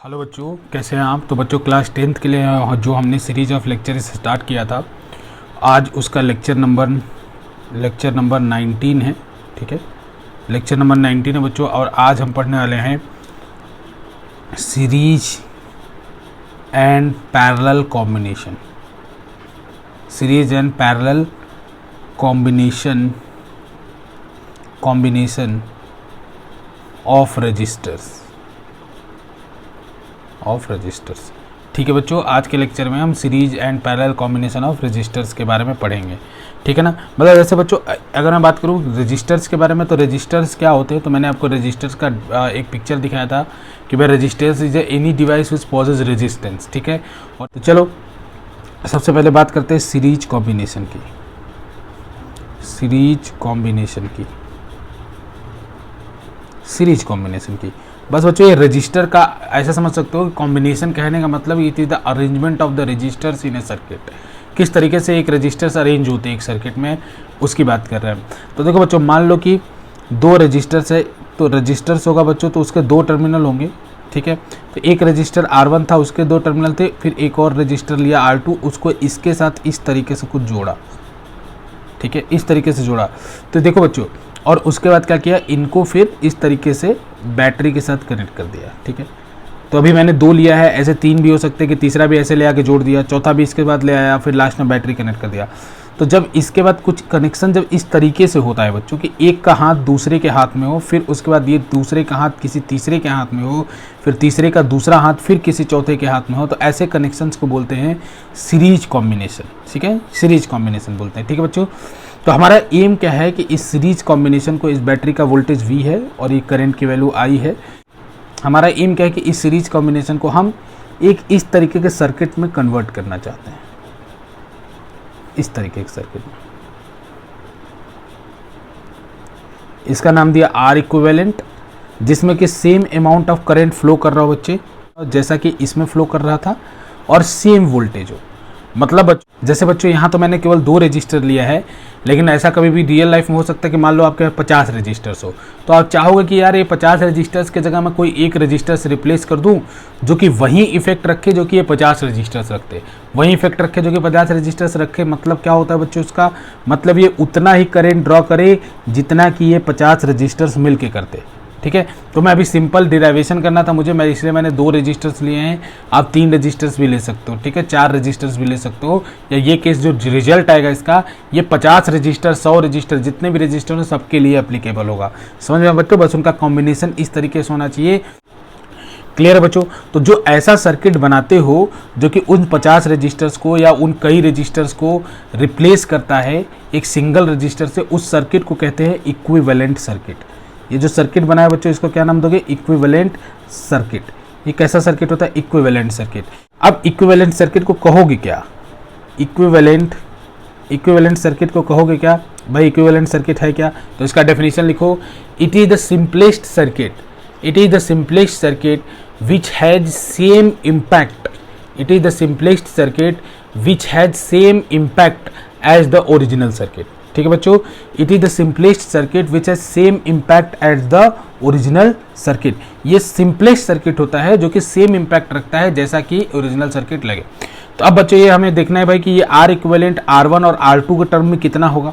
Hello बच्चों, कैसे हैं आप। तो बच्चों क्लास 10th के लिए जो हमने सीरीज ऑफ लेक्चर स्टार्ट किया था, आज उसका लेक्चर नंबर 19 है। ठीक है, लेक्चर नंबर 19 है बच्चों। और आज हम पढ़ने वाले हैं series and parallel combination. Series and parallel combination of resistors. ठीक है बच्चों, आज के लेक्चर में हम series and parallel combination of resistors के बारे में पढ़ेंगे। ठीक है ना। मतलब जैसे बच्चों अगर मैं बात करूँ रजिस्टर्स के बारे में, तो रजिस्टर्स क्या होते हैं। तो मैंने आपको रजिस्टर्स का एक पिक्चर दिखाया था कि भाई resistors is any device which possesses resistance. ठीक है, और तो चलो सबसे पहले बात करते हैं सीरीज कॉम्बिनेशन की। बस बच्चों ये रजिस्टर का ऐसा समझ सकते हो कि कॉम्बिनेशन कहने का मतलब it is the arrangement of the resistors in a circuit. किस तरीके से एक रजिस्टर्स अरेंज होते हैं एक सर्किट में, उसकी बात कर रहे हैं। तो देखो बच्चों, मान लो कि दो रजिस्टर्स है, तो रजिस्टर्स होगा बच्चों, तो उसके दो टर्मिनल होंगे। ठीक है, तो एक रजिस्टर R1 था, उसके दो टर्मिनल थे। फिर एक और रजिस्टर लिया R2, उसको इसके साथ इस तरीके से कुछ जोड़ा। ठीक है, इस तरीके से जोड़ा। तो देखो बच्चों, और उसके बाद क्या किया, इनको फिर इस तरीके से बैटरी के साथ कनेक्ट कर दिया। ठीक है, तो अभी मैंने दो लिया है, ऐसे तीन भी हो सकते हैं कि तीसरा भी ऐसे ले आके जोड़ दिया, चौथा भी इसके बाद ले आया, फिर लास्ट में बैटरी कनेक्ट कर दिया। तो जब इसके बाद कुछ कनेक्शन जब इस तरीके से होता है बच्चों कि एक का हाथ दूसरे के हाथ में हो, फिर उसके बाद ये दूसरे का हाथ किसी तीसरे के हाथ में हो, फिर तीसरे का दूसरा हाथ फिर किसी चौथे के हाथ में हो, तो ऐसे कनेक्शंस को बोलते हैं सीरीज कॉम्बिनेशन। ठीक है, सीरीज कॉम्बिनेशन बोलते हैं। ठीक है बच्चों, तो हमारा एम क्या है कि इस सीरीज कॉम्बिनेशन को, इस बैटरी का वोल्टेज V है और ये करंट की वैल्यू I है। हमारा एम क्या है कि इस सीरीज कॉम्बिनेशन को हम एक इस तरीके के सर्किट में कन्वर्ट करना चाहते हैं, इस तरीके के सर्किट में। इसका नाम दिया R इक्विवेलेंट, जिसमें कि same amount of current flow कर रहा हो बच्चे, जैसा कि इसमें फ्लो कर रहा था, और सेम वोल्टेज हो। मतलब जैसे बच्चों यहाँ तो मैंने केवल दो रजिस्टर लिया है, लेकिन ऐसा कभी भी रियल लाइफ में हो सकता है कि मान लो आपके 50 रजिस्टर्स हो, तो आप चाहोगे कि यार ये 50 रजिस्टर्स के जगह मैं कोई एक रजिस्टर से रिप्लेस कर दूं जो कि वही इफेक्ट रखे जो कि ये 50 रजिस्टर्स रखते, वही इफेक्ट रखे जो कि 50 रजिस्टर्स रखे। मतलब क्या होता है बच्चों, उसका मतलब ये उतना ही करंट ड्रॉ करे जितना कि ये 50 रजिस्टर्स मिल के करते। ठीक है, तो मैं अभी सिंपल डिराइवेशन करना था मुझे, इसलिए मैंने दो रजिस्टर्स लिए हैं। आप तीन रजिस्टर्स भी ले सकते हो, ठीक है, चार रजिस्टर्स भी ले सकते हो, या ये केस जो रिजल्ट आएगा इसका, ये 50 रजिस्टर 100 रजिस्टर जितने भी रजिस्टर हैं सबके लिए एप्लीकेबल होगा। समझ में बच्चों, बस उनका कॉम्बिनेशन इस तरीके से होना चाहिए। क्लियर है बच्चों। तो जो ऐसा सर्किट बनाते हो जो कि उन 50 रजिस्टर्स को या उन कई रजिस्टर्स को रिप्लेस करता है एक सिंगल रजिस्टर से, उस सर्किट को कहते हैं इक्विवेलेंट सर्किट। ये जो सर्किट बनाया बच्चों, इसको क्या नाम दोगे, इक्विवेलेंट सर्किट। ये कैसा सर्किट होता है, इक्विवेलेंट सर्किट। अब इक्विवेलेंट सर्किट को कहोगे क्या, इक्विवेलेंट सर्किट को कहोगे क्या भाई, इक्विवेलेंट सर्किट है क्या। तो इसका डेफिनेशन लिखो, it is the simplest circuit, it is the simplest circuit which has same impact, it is the simplest circuit which has same impact as the original circuit. ठीक है बच्चों, it is the simplest circuit which has same impact as the original circuit. ये simplest circuit होता है जो कि same impact रखता है जैसा कि ओरिजिनल सर्किट लगे। तो अब बच्चों ये हमें देखना है भाई कि ये R इक्विवेलेंट R1 और R2 के टर्म में कितना होगा,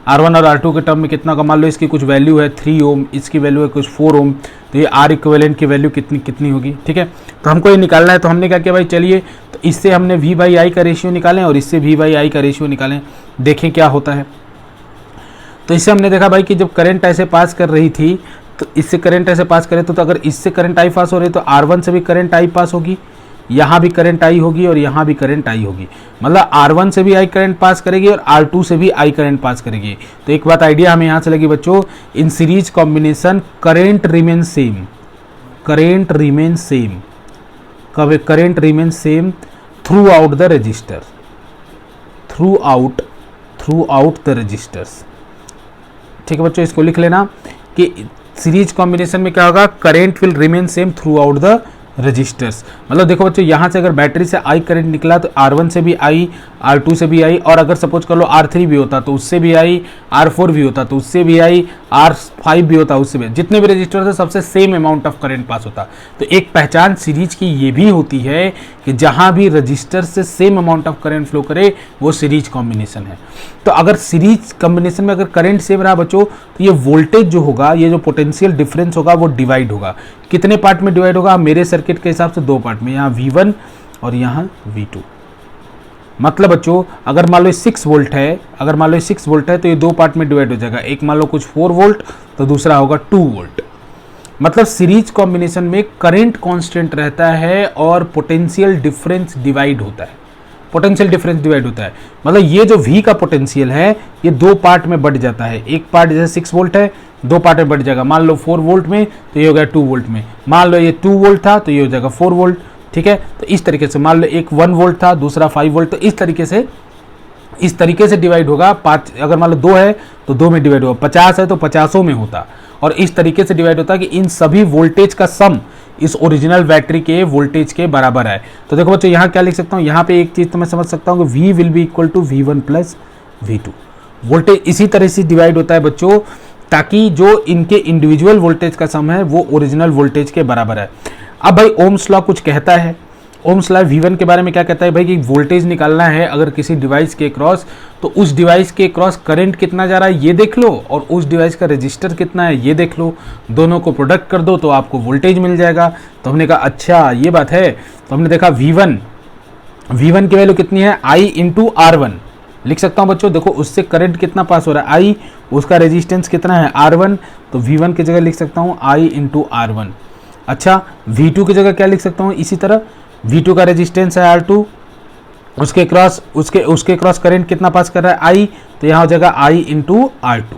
R1 और R2 के टर्म में कितना होगा। मान लो इसकी कुछ वैल्यू है 3 ओम, इसकी वैल्यू है कुछ 4 ओम, तो ये R इक्विवेलेंट की वैल्यू कितनी होगी। ठीक है, तो हमको ये निकालना है। तो हमने क्या किया भाई, चलिए तो इससे हमने V/I का रेशियो निकालें और इससे V/I का रेशियो निकालें, देखें क्या होता है। तो इससे हमने देखा भाई कि जब करंट ऐसे पास कर रही थी, तो इससे करंट ऐसे पास करे तो अगर इससे करंट I पास हो रही है तो R1 से भी करंट I पास होगी, यहाँ भी करंट I होगी और यहाँ भी करंट I होगी। मतलब R1 से भी I करंट पास करेगी और R2 से भी I करंट पास करेगी। तो एक बात आइडिया हमें यहाँ से लगी बच्चों, in series combination current remain same, current remain same throughout the resistor, throughout the resistors. ठीक है बच्चों, इसको लिख लेना कि सीरीज कॉम्बिनेशन में क्या होगा, current will remain same throughout the resistors. मतलब देखो बच्चों, यहाँ से अगर बैटरी से I करंट निकला तो R1 से भी I, R2 से भी I, और अगर सपोज कर लो R3 भी होता तो उससे भी I, R4 भी होता तो उससे भी I, R5 भी होता है, उससे भी जितने भी रजिस्टर होते हैं सबसे same amount of current pass होता है। तो एक पहचान सीरीज की ये भी होती है कि जहां भी रजिस्टर से same amount of current flow करे वो सीरीज कॉम्बिनेशन है। तो अगर सीरीज कॉम्बिनेशन में अगर करंट सेम रहा बच्चों, तो ये वोल्टेज जो होगा, ये जो पोटेंशियल डिफरेंस होगा वो डिवाइड होगा। कितने पार्ट में डिवाइड होगा? मेरे सर्किट के हिसाब से 2 पार्ट में, यहाँ V1 और यहाँ V2। मतलब बच्चों अगर मान लो 6 वोल्ट है, अगर मान लो 6 वोल्ट है तो ये 2 पार्ट में डिवाइड हो जाएगा। एक मान लो कुछ 4 वोल्ट तो दूसरा होगा 2 वोल्ट। मतलब सीरीज कॉम्बिनेशन में करंट कांस्टेंट रहता है और पोटेंशियल डिफरेंस डिवाइड होता है। पोटेंशियल डिफरेंस डिवाइड होता है मतलब ये जो V का पोटेंशियल है ये 2 पार्ट में बढ़ जाता है। एक पार्ट जैसे 6 वोल्ट है 2 पार्ट में बढ़ जाएगा। मान लो 4 वोल्ट में तो ये हो गया 2 वोल्ट में। मान लो ये 2 वोल्ट था तो ये हो जाएगा 4 वोल्ट। ठीक है, तो इस तरीके से मान लो एक 1 वोल्ट था, दूसरा 5 वोल्ट, तो इस तरीके से डिवाइड होगा। 5 अगर मान लो 2 है तो 2 में डिवाइड होगा, 50 है तो 50 में होता, और इस तरीके से डिवाइड होता है कि इन सभी वोल्टेज का सम इस ओरिजिनल बैटरी के वोल्टेज के बराबर है। तो देखो बच्चों यहाँ क्या लिख सकता हूँ, यहाँ पे एक चीज तो मैं समझ सकता हूँ कि V will be equal to V1 plus V2। Voltage इसी तरह से डिवाइड होता है बच्चों, ताकि जो इनके इंडिविजुअल वोल्टेज का सम है वो ओरिजिनल वोल्टेज के बराबर है। अब भाई ओम्स लॉ कुछ कहता है। ओम्स लॉ V1 के बारे में क्या कहता है भाई कि वोल्टेज निकालना है अगर किसी डिवाइस के क्रॉस, तो उस डिवाइस के क्रॉस करंट कितना जा रहा है ये देख लो, और उस डिवाइस का रेजिस्टर कितना है ये देख लो, दोनों को प्रोडक्ट कर दो तो आपको वोल्टेज मिल जाएगा। तो हमने कहा अच्छा ये बात है, तो हमने देखा V1 की वैल्यू कितनी है, I इंटू R1 लिख सकता हूँ बच्चों। देखो उससे करंट कितना पास हो रहा है I, उसका रेजिस्टेंस कितना है R1, तो V1 की जगह लिख सकता हूँ I इंटू R1। अच्छा V2 की जगह क्या लिख सकता हूँ, इसी तरह V2 का रेजिस्टेंस है R2, उसके क्रॉस करंट कितना पास कर रहा है I, तो यहाँ हो जाएगा I इंटू R2।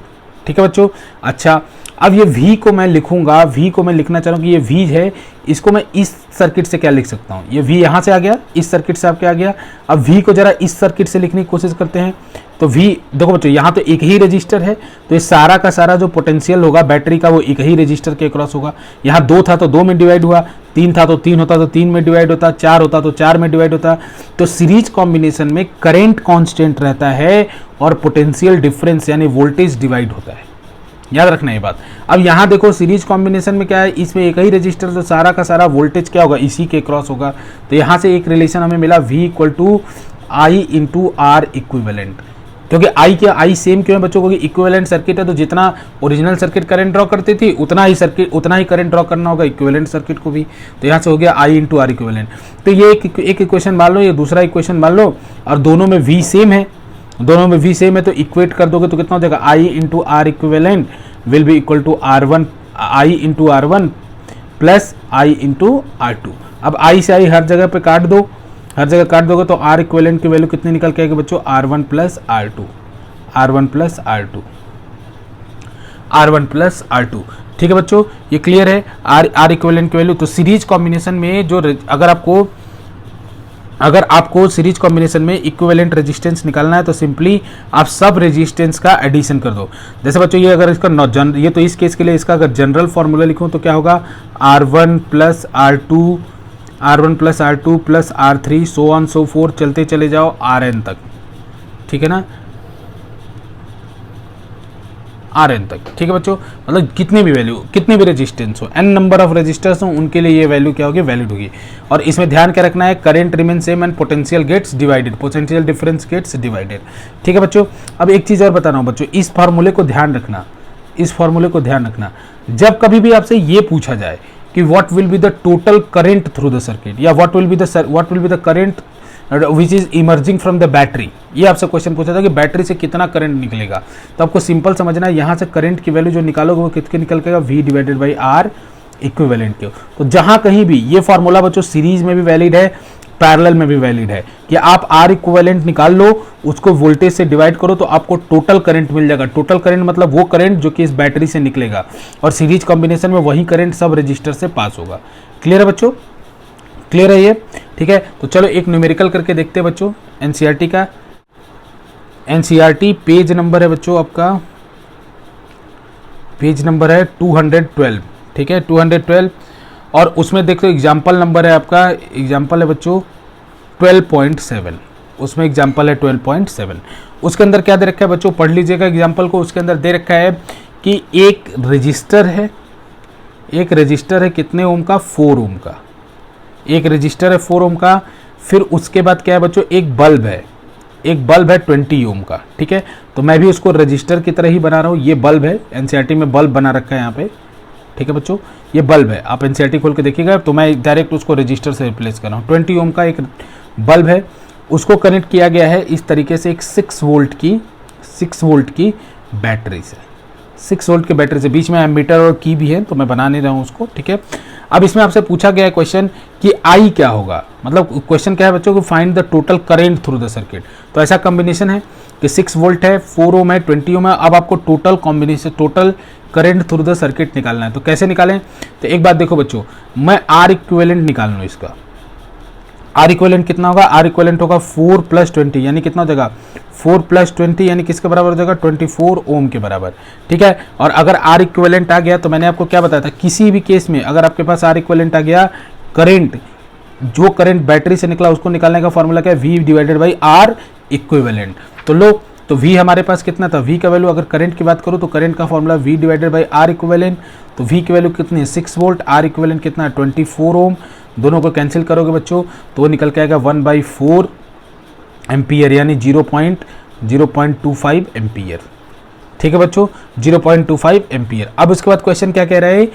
ठीक है बच्चों। अच्छा अब ये V को मैं लिखूंगा, V को मैं लिखना चाह रहा हूँ कि ये V है, इसको मैं इस सर्किट से क्या लिख सकता हूँ, ये V यहाँ से आ गया, इस सर्किट से आपके आ गया। अब V को जरा इस सर्किट से लिखने की कोशिश करते हैं। तो V देखो बच्चों यहाँ तो एक ही रजिस्टर है, तो ये सारा का सारा जो पोटेंशियल होगा बैटरी का वो एक ही रजिस्टर के क्रॉस होगा। यहाँ 2 था तो 2 में डिवाइड हुआ, 3 था तो 3 होता तो 3 में डिवाइड होता, 4 होता तो 4 में डिवाइड होता। तो सीरीज कॉम्बिनेशन में करंट कांस्टेंट रहता है और पोटेंशियल डिफरेंस यानी वोल्टेज डिवाइड होता है, याद रखना ये बात। अब यहाँ देखो सीरीज कॉम्बिनेशन में क्या है, इसमें एक ही रजिस्टर, तो सारा का सारा वोल्टेज क्या होगा, इसी के क्रॉस होगा। तो यहाँ से एक रिलेशन हमें मिला V equal to I into R equivalent. क्योंकि I सेम क्यों है बच्चों, क्योंकि इक्विवेलेंट सर्किट है, तो जितना ओरिजिनल सर्किट करंट ड्रॉ करती थी उतना ही करंट ड्रॉ करना होगा इक्विवेलेंट सर्किट को भी। तो यहाँ से हो गया I इंटू R इक्विवेलेंट। तो ये एक इक्वेशन मान लो, ये दूसरा इक्वेशन मान लो, और दोनों में V सेम है, तो इक्वेट कर दोगे तो कितना हो जाएगा, I into R equivalent will be equal to I into R1 plus I into R2। अब I से I हर जगह पे काट दो, हर जगह काट दोगे तो R इक्विवेलेंट की वैल्यू कितनी निकल के आएगी बच्चों, R1 प्लस R2। ठीक है बच्चों, ये क्लियर है R इक्विवेलेंट की वैल्यू। तो सीरीज कॉम्बिनेशन में जो अगर आपको सीरीज कॉम्बिनेशन में इक्विवेलेंट रेजिस्टेंस निकालना है तो सिंपली आप सब रेजिस्टेंस का एडिशन कर दो। जैसे बच्चों ये अगर इसका ये तो इस केस के लिए इसका अगर जनरल फॉर्मूला लिखूं तो क्या होगा, R1 plus R2 plus R3 so on so four, चलते चले जाओ Rn तक। ठीक है ना, Rn तक। ठीक है बच्चों, मतलब कितने भी रेजिस्टेंस हो, n नंबर ऑफ रेजिस्टर्स हो, उनके लिए ये वैल्यू क्या होगी, वैलिड होगी। और इसमें ध्यान क्या रखना है, current remain same and potential difference gets divided. ठीक है बच्चों। अब एक चीज़ और बता रहा हूँ बच्चों, इस फार्मूले को ध्यान रखना, जब कभी भी आपसे ये पूछा जाए कि what will be the total current through the circuit, या what will be the current which is emerging from the battery, ये आपसे क्वेश्चन पूछा था कि बैटरी से कितना करंट निकलेगा, तो आपको सिंपल समझना है, यहाँ से करंट की वैल्यू जो निकालोगे वो कितने निकल के V divided by R equivalent के। तो जहाँ कहीं भी ये फॉर्मूला बच्चों सीरीज में भी वैलिड है, पैरेलल में भी वैलिड है, कि आप R इक्विवेलेंट निकाल लो, उसको वोल्टेज से डिवाइड करो तो आपको टोटल करंट मिल जाएगा। टोटल करंट मतलब वो करंट जो कि इस बैटरी से निकलेगा, और सीरीज कॉम्बिनेशन में वही करंट सब रजिस्टर से पास होगा। क्लियर है बच्चों, क्लियर है ये। ठीक है, तो चलो एक न्यूमेरिकल करके देखते हैं बच्चों एनसीईआरटी का। एनसीईआरटी पेज नंबर है बच्चों आपका, पेज नंबर है 212। ठीक है 212, और उसमें देखो एग्जाम्पल नंबर है आपका, एग्जाम्पल है बच्चों 12.7, उसमें एग्जाम्पल है 12.7। उसके अंदर क्या दे रखा है बच्चों, पढ़ लीजिएगा एग्जाम्पल को। उसके अंदर दे रखा है कि एक रजिस्टर है कितने ओम का, 4 ओम का, एक रजिस्टर है 4 ओम का। फिर उसके बाद क्या है बच्चों, एक बल्ब है 20 ओम का, ठीक है। तो मैं भी उसको रजिस्टर की तरह ही बना रहा हूँ। ये बल्ब है, एनसीईआरटी में बल्ब बना रखा है यहाँ पे, ठीक है बच्चों, ये बल्ब है, आप एनसीईआरटी खोल के देखिएगा। तो मैं डायरेक्ट उसको रजिस्टर से रिप्लेस कर रहा हूँ। 20 ओम का एक बल्ब है, उसको कनेक्ट किया गया है इस तरीके से एक 6 वोल्ट की बैटरी से, 6 वोल्ट की बैटरी से। बीच में एमीटर और की भी है, तो मैं बना नहीं रहा हूँ उसको, ठीक है। अब इसमें आपसे पूछा गया है क्वेश्चन कि आई क्या होगा, मतलब क्वेश्चन क्या है बच्चों को, find the total current through the circuit. तो ऐसा कॉम्बिनेशन है कि 6 वोल्ट है, 4 ओम है, 20 ओम है। अब आपको total current through the circuit निकालना है। तो कैसे निकालें, तो एक बात देखो बच्चों, मैं आर इक्विवेलेंट निकाल लूँ इसका। आर इक्विवेलेंट कितना होगा, आर इक्विवेलेंट होगा 4 + 20 यानी कितना हो जाएगा, 4 + 20 यानी किसके बराबर हो जाएगा, 24 ओम के बराबर, ठीक है। और अगर आर इक्विवेलेंट आ गया, तो मैंने आपको क्या बताया था, किसी भी केस में अगर आपके पास आर इक्विवेलेंट आ गया, जो करंट बैटरी से निकला उसको निकालने का फॉर्मूला क्या है, V/R इक्विवेलेंट। तो लो, तो V हमारे पास कितना था, V का वैल्यू अगर करंट की बात करूँ तो करंट का फॉर्मूला V/R इक्विवेलेंट। तो V की वैल्यू कितनी है, 6 वोल्ट, R इक्विवेलेंट कितना है, 24 ओम। दोनों को कैंसिल करोगे बच्चों तो वो निकल के आएगा 1/4 एम्पियर, यानी 0.25 एम्पियर, ठीक है बच्चों, 0.25 एम्पियर। अब उसके बाद क्वेश्चन क्या कह रहा है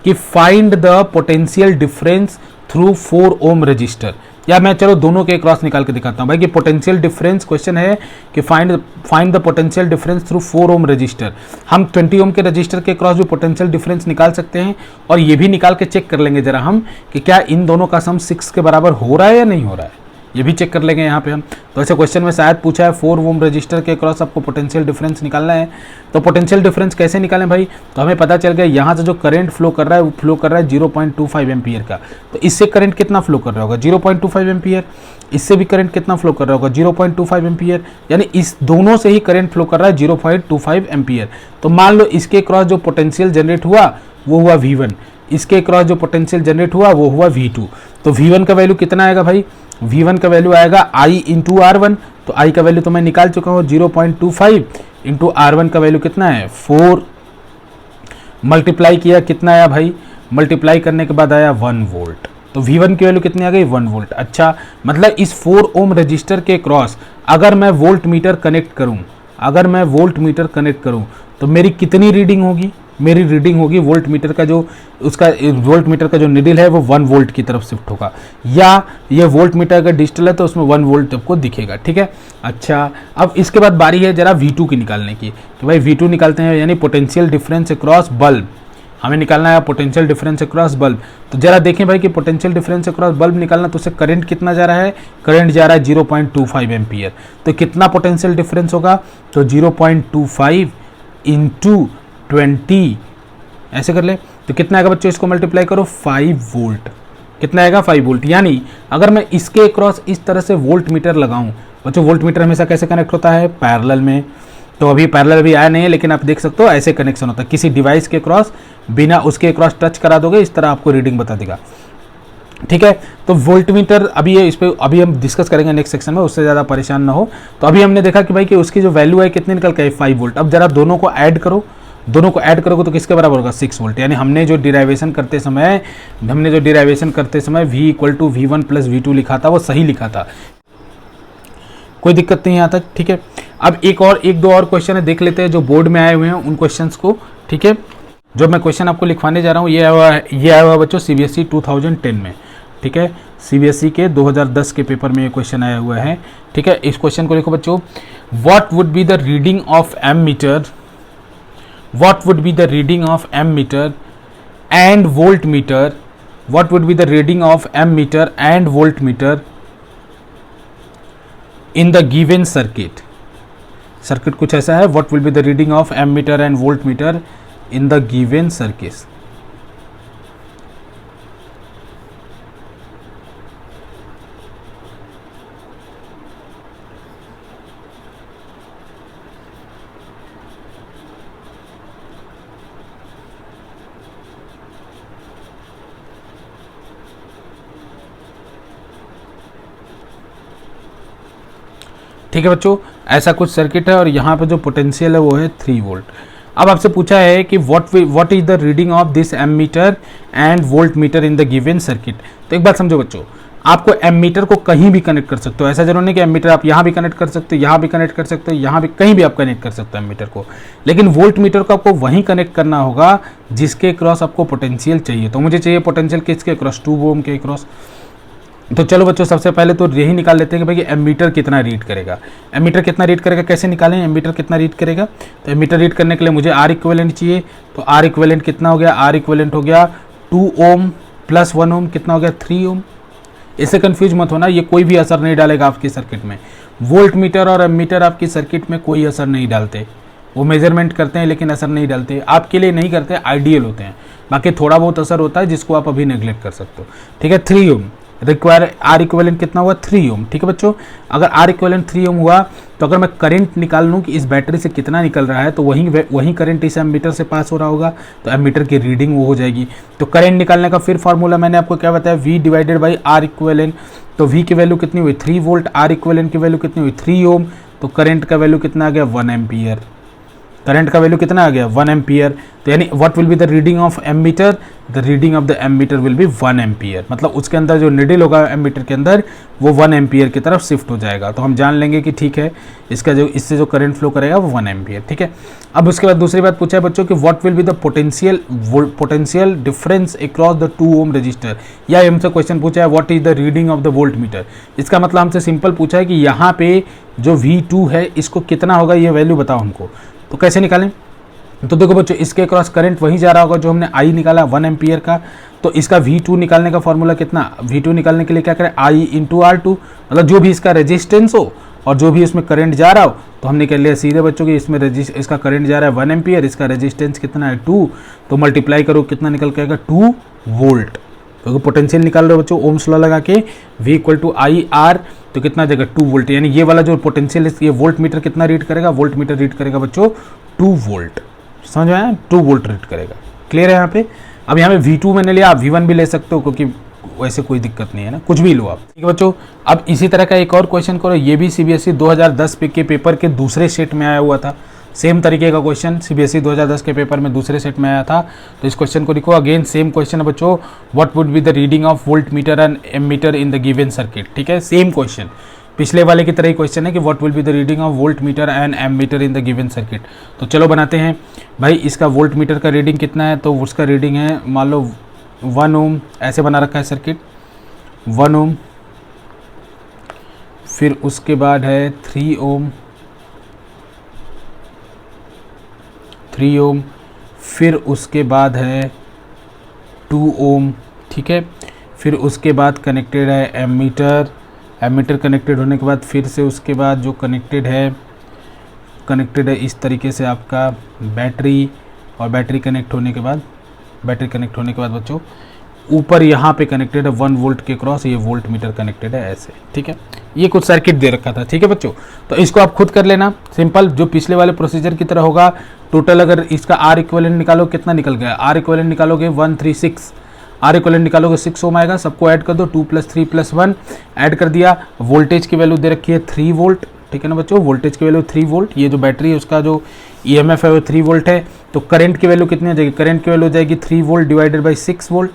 कि find the potential difference through 4 ohm resistor. या मैं चलो दोनों के क्रॉस निकाल के दिखाता हूं भाई कि पोटेंशियल डिफरेंस, क्वेश्चन है कि find the potential difference through 4 ohm resistor. हम 20 ओम के रजिस्टर के क्रॉस भी पोटेंशियल डिफरेंस निकाल सकते हैं, और ये भी निकाल के चेक कर लेंगे जरा हम कि क्या इन दोनों का सम 6 के बराबर हो रहा है या नहीं हो रहा है, ये भी चेक कर लेंगे यहाँ पे हम। तो ऐसे क्वेश्चन में शायद पूछा है 4 ओम रजिस्टर के क्रॉस आपको पोटेंशियल डिफरेंस निकालना है। तो पोटेंशियल डिफरेंस कैसे निकालें भाई, तो हमें पता चल गया यहाँ से जो करंट फ्लो कर रहा है वो फ्लो कर रहा है 0.25 एम्पियर का। तो इससे करंट कितना फ्लो कर रहा होगा, 0.25 एम्पियर। इससे भी करंट कितना फ्लो कर रहा होगा, 0.25 एम्पियर। यानी इस दोनों से ही करंट फ्लो कर रहा है 0.25 एम्पियर। तो मान लो इसके क्रॉस जो पोटेंशियल जनरेट हुआ वो हुआ V1, इसके क्रॉस जो पोटेंशियल जनरेट हुआ वो हुआ V2। तो V1 का वैल्यू कितना आएगा भाई, V1 का वैल्यू आएगा I × R1। तो I का वैल्यू तो मैं निकाल चुका हूँ, 0.25 × R1 का वैल्यू कितना है 4, मल्टीप्लाई किया कितना आया भाई, मल्टीप्लाई करने के बाद आया 1 वोल्ट। तो V1 की वैल्यू कितनी आ गई, 1 वोल्ट। अच्छा, मतलब इस 4 ओम रजिस्टर के क्रॉस अगर मैं वोल्ट मीटर कनेक्ट करूं, तो मेरी कितनी रीडिंग होगी, मेरी रीडिंग होगी वोल्ट मीटर का जो निडल है वो 1 वोल्ट की तरफ शिफ्ट होगा, या ये वोल्ट मीटर का डिजिटल है तो उसमें 1 वोल्ट आपको दिखेगा, ठीक है। अच्छा, अब इसके बाद बारी है जरा V2 की निकालने की। तो भाई V2 निकालते हैं, यानी पोटेंशियल डिफरेंस अक्रॉस बल्ब हमें निकालना है, पोटेंशियल डिफरेंस अक्रॉस बल्ब। तो जरा देखें भाई कि पोटेंशियल डिफरेंस अक्रॉस बल्ब निकालना, तो उससे करंट कितना जा रहा है, करंट जा रहा है 0.25 एम्पियर। तो कितना पोटेंशियल डिफरेंस होगा, तो 0.25 × 20 ऐसे कर ले, तो कितना आएगा बच्चों, इसको मल्टीप्लाई करो 5 वोल्ट। कितना आएगा, 5 वोल्ट। यानी अगर मैं इसके क्रॉस इस तरह से वोल्ट मीटर लगाऊं, बच्चों वोल्ट मीटर हमेशा कैसे कनेक्ट होता है, पैरेलल में। तो अभी पैरेलल भी आया नहीं है, लेकिन आप देख सकते हो ऐसे कनेक्शन होता है, किसी डिवाइस के क्रॉस बिना उसके क्रॉस टच करा दोगे, इस तरह आपको रीडिंग बता देगा, ठीक है। तो वोल्ट मीटर अभी इस पे अभी हम डिस्कस करेंगे नेक्स्ट सेक्शन में, उससे ज़्यादा परेशान ना हो। तो अभी हमने देखा कि भाई कि उसकी जो वैल्यू है कितनी निकल के है, 5 वोल्ट। अब जरा दोनों को ऐड करोगे तो किसके बराबर होगा, 6 वोल्ट। यानी हमने जो डिराइवेशन करते समय V = V1 + V2 लिखा था वो सही लिखा था, कोई दिक्कत नहीं आता, ठीक है। अब एक दो और क्वेश्चन है, देख लेते हैं जो बोर्ड में आए हुए हैं उन क्वेश्चंस को, ठीक है। जो मैं क्वेश्चन आपको लिखवाने जा रहा हूँ ये आया हुआ बच्चों CBSE 2010 में, ठीक है। CBSE के 2010 के पेपर में ये क्वेश्चन आया हुआ है, ठीक है। इस क्वेश्चन को लिखो बच्चों, what would be the reading of ammeter and voltmeter, what would be the reading of ammeter and voltmeter in the given circuit कुछ ऐसा है, what will be the reading of ammeter and voltmeter in the given circuit। ठीक है बच्चों, ऐसा कुछ circuit है और यहाँ पे जो पोटेंशियल है वो है 3 वोल्ट। अब आपसे पूछा है कि what is the reading of this ammeter and voltmeter in the given circuit. तो एक बात समझो बच्चों, आपको एमीटर को कहीं भी कनेक्ट कर सकते हो, ऐसा जरूर नहीं कि एमीटर आप यहाँ भी कनेक्ट कर सकते हो, यहाँ भी कनेक्ट कर सकते हो, यहाँ भी, कहीं भी आप कनेक्ट कर सकते हो एमीटर को, लेकिन वोल्ट मीटर को आपको वहीं कनेक्ट करना होगा जिसके क्रॉस आपको पोटेंशियल चाहिए। तो मुझे चाहिए पोटेंशियल किसके क्रॉस, 2 ओम के क्रॉस। तो चलो बच्चों सबसे पहले तो यही निकाल लेते हैं कि भाई एमीटर कितना रीड करेगा। एमीटर कितना रीड करेगा, कैसे निकालें एमीटर कितना रीड करेगा। तो एमीटर रीड करने के लिए मुझे आर इक्विवेलेंट चाहिए। तो आर इक्विवेलेंट कितना हो गया, आर इक्विवेलेंट हो गया 2 ओम प्लस 1 ओम, कितना हो गया 3 ओम। इससे कंफ्यूज मत होना, ये कोई भी असर नहीं डालेगा आपकी सर्किट में। वोल्ट मीटर और एमीटर आपकी सर्किट में कोई असर नहीं डालते, वो मेजरमेंट करते हैं लेकिन असर नहीं डालते, आपके लिए नहीं करते, आइडियल होते हैं। बाकी थोड़ा बहुत असर होता है जिसको आप अभी नेग्लेक्ट कर सकते हो। ठीक है, 3 ओम रिक्वायर, आर इक्विवेलेंट कितना हुआ 3 ओम। ठीक है बच्चों, अगर आर इक्विवेलेंट 3 ओम हुआ तो अगर मैं करंट निकाल लूँ कि इस बैटरी से कितना निकल रहा है, तो वही करंट इस एमीटर से पास हो रहा होगा, तो एमीटर की रीडिंग वो हो जाएगी। तो करंट निकालने का फिर फार्मूला मैंने आपको क्या बताया, V divided by R equivalent. तो V की वैल्यू कितनी हुई 3 वोल्ट, आर इक्विवेलेंट की वैल्यू कितनी हुई 3 ओम, तो करंट का वैल्यू कितना आ गया 1 एम्पियर। करंट का वैल्यू कितना आ गया 1 एम्पियर। तो यानी what will be the reading of ammeter, the reading of the ammeter will be 1 ampere. मतलब उसके अंदर जो निडल होगा एमीटर के अंदर वो 1 एम्पियर की तरफ शिफ्ट हो जाएगा। तो हम जान लेंगे कि ठीक है, इसका जो इससे जो करंट फ्लो करेगा वो 1 एम्पियर। ठीक है, अब उसके बाद दूसरी बात पूछा है बच्चों कि what will be the potential difference across the 2 ohm resistor, या हमसे क्वेश्चन पूछा है what is the reading of the voltmeter. इसका मतलब हमसे सिंपल पूछा है कि यहाँ पे जो V2 है इसको कितना होगा, ये वैल्यू बताओ हमको। तो कैसे निकालें, तो देखो बच्चों इसके क्रॉस करंट वही जा रहा होगा जो हमने I निकाला 1 एम्पियर का। तो इसका V2 निकालने का फॉर्मूला कितना, V2 निकालने के लिए क्या करें I इंटू R2, मतलब जो भी इसका रेजिस्टेंस हो और जो भी इसमें करंट जा रहा हो। तो हमने कह लिया सीधे बच्चों कि इसमें इसका करंट जा रहा है 1 एम्पियर, इसका रेजिस्टेंस कितना है 2, तो मल्टीप्लाई करो कितना निकल के आएगा 2 वोल्ट। तो पोटेंशियल निकाल रहे हो बच्चों ओम्स लॉ लगा के, V equal to I R, तो कितना आ जाएगा 2 वोल्ट। यानी ये वाला जो पोटेंशियल ये वोल्ट मीटर कितना रीड करेगा, वोल्ट मीटर रीड करेगा बच्चों 2 वोल्ट। समझ में आया, 2 वोल्ट रीड करेगा। क्लियर है यहाँ पे। अब यहाँ पे V2 मैंने लिया, आप V1 भी ले सकते हो क्योंकि वैसे कोई दिक्कत नहीं है ना, कुछ भी लो आप। ठीक है बच्चों, अब इसी तरह का एक और क्वेश्चन करो। ये भी CBSE 2010 के पेपर के दूसरे सेट में आया हुआ था। सेम तरीके का क्वेश्चन CBSE 2010 के पेपर में दूसरे सेट में आया था। तो इस क्वेश्चन को लिखो, अगेन सेम क्वेश्चन है बच्चों, what would be the reading of voltmeter and ammeter in the given circuit. ठीक है, सेम क्वेश्चन, पिछले वाले की तरह ही क्वेश्चन है कि what will be the reading of voltmeter and ammeter in the given circuit. तो चलो बनाते हैं भाई, इसका वोल्ट मीटर का रीडिंग कितना है, तो उसका रीडिंग है मान लो 1 ओम, ऐसे बना रखा है सर्किट 1 ओम, फिर उसके बाद है 3 ओम, 3 ओम, फिर उसके बाद है 2 ओम। ठीक है, फिर उसके बाद कनेक्टेड है एमीटर, एमीटर कनेक्टेड होने के बाद फिर से उसके बाद जो कनेक्टेड है इस तरीके से आपका बैटरी, और बैटरी कनेक्ट होने के बाद बच्चों ऊपर यहाँ पे कनेक्टेड है 1 वोल्ट के क्रॉस, ये वोल्ट मीटर कनेक्टेड है ऐसे। ठीक है, ये कुछ सर्किट दे रखा था। ठीक है बच्चों, तो इसको आप खुद कर लेना, सिंपल जो पिछले वाले प्रोसीजर की तरह होगा। टोटल अगर इसका आर इक्विवेलेंट निकालो कितना निकल गया, आर इक्विवेलेंट निकालोगे 136, आर इक्विवेलेंट निकालोगे 6 ओम आएगा, सबको ऐड कर दो, 2 + 3 + 1 ऐड कर दिया। वोल्टेज की वैल्यू दे रखी है 3 वोल्ट। ठीक है ना बच्चों, वोल्टेज की वैल्यू 3 वोल्ट, ये जो बैटरी है उसका जो EMF है वो 3 वोल्ट है। तो करंट की वैल्यू कितनी आ जाएगी, करंट की वैल्यू हो जाएगी 3 volt divided by 6 volt,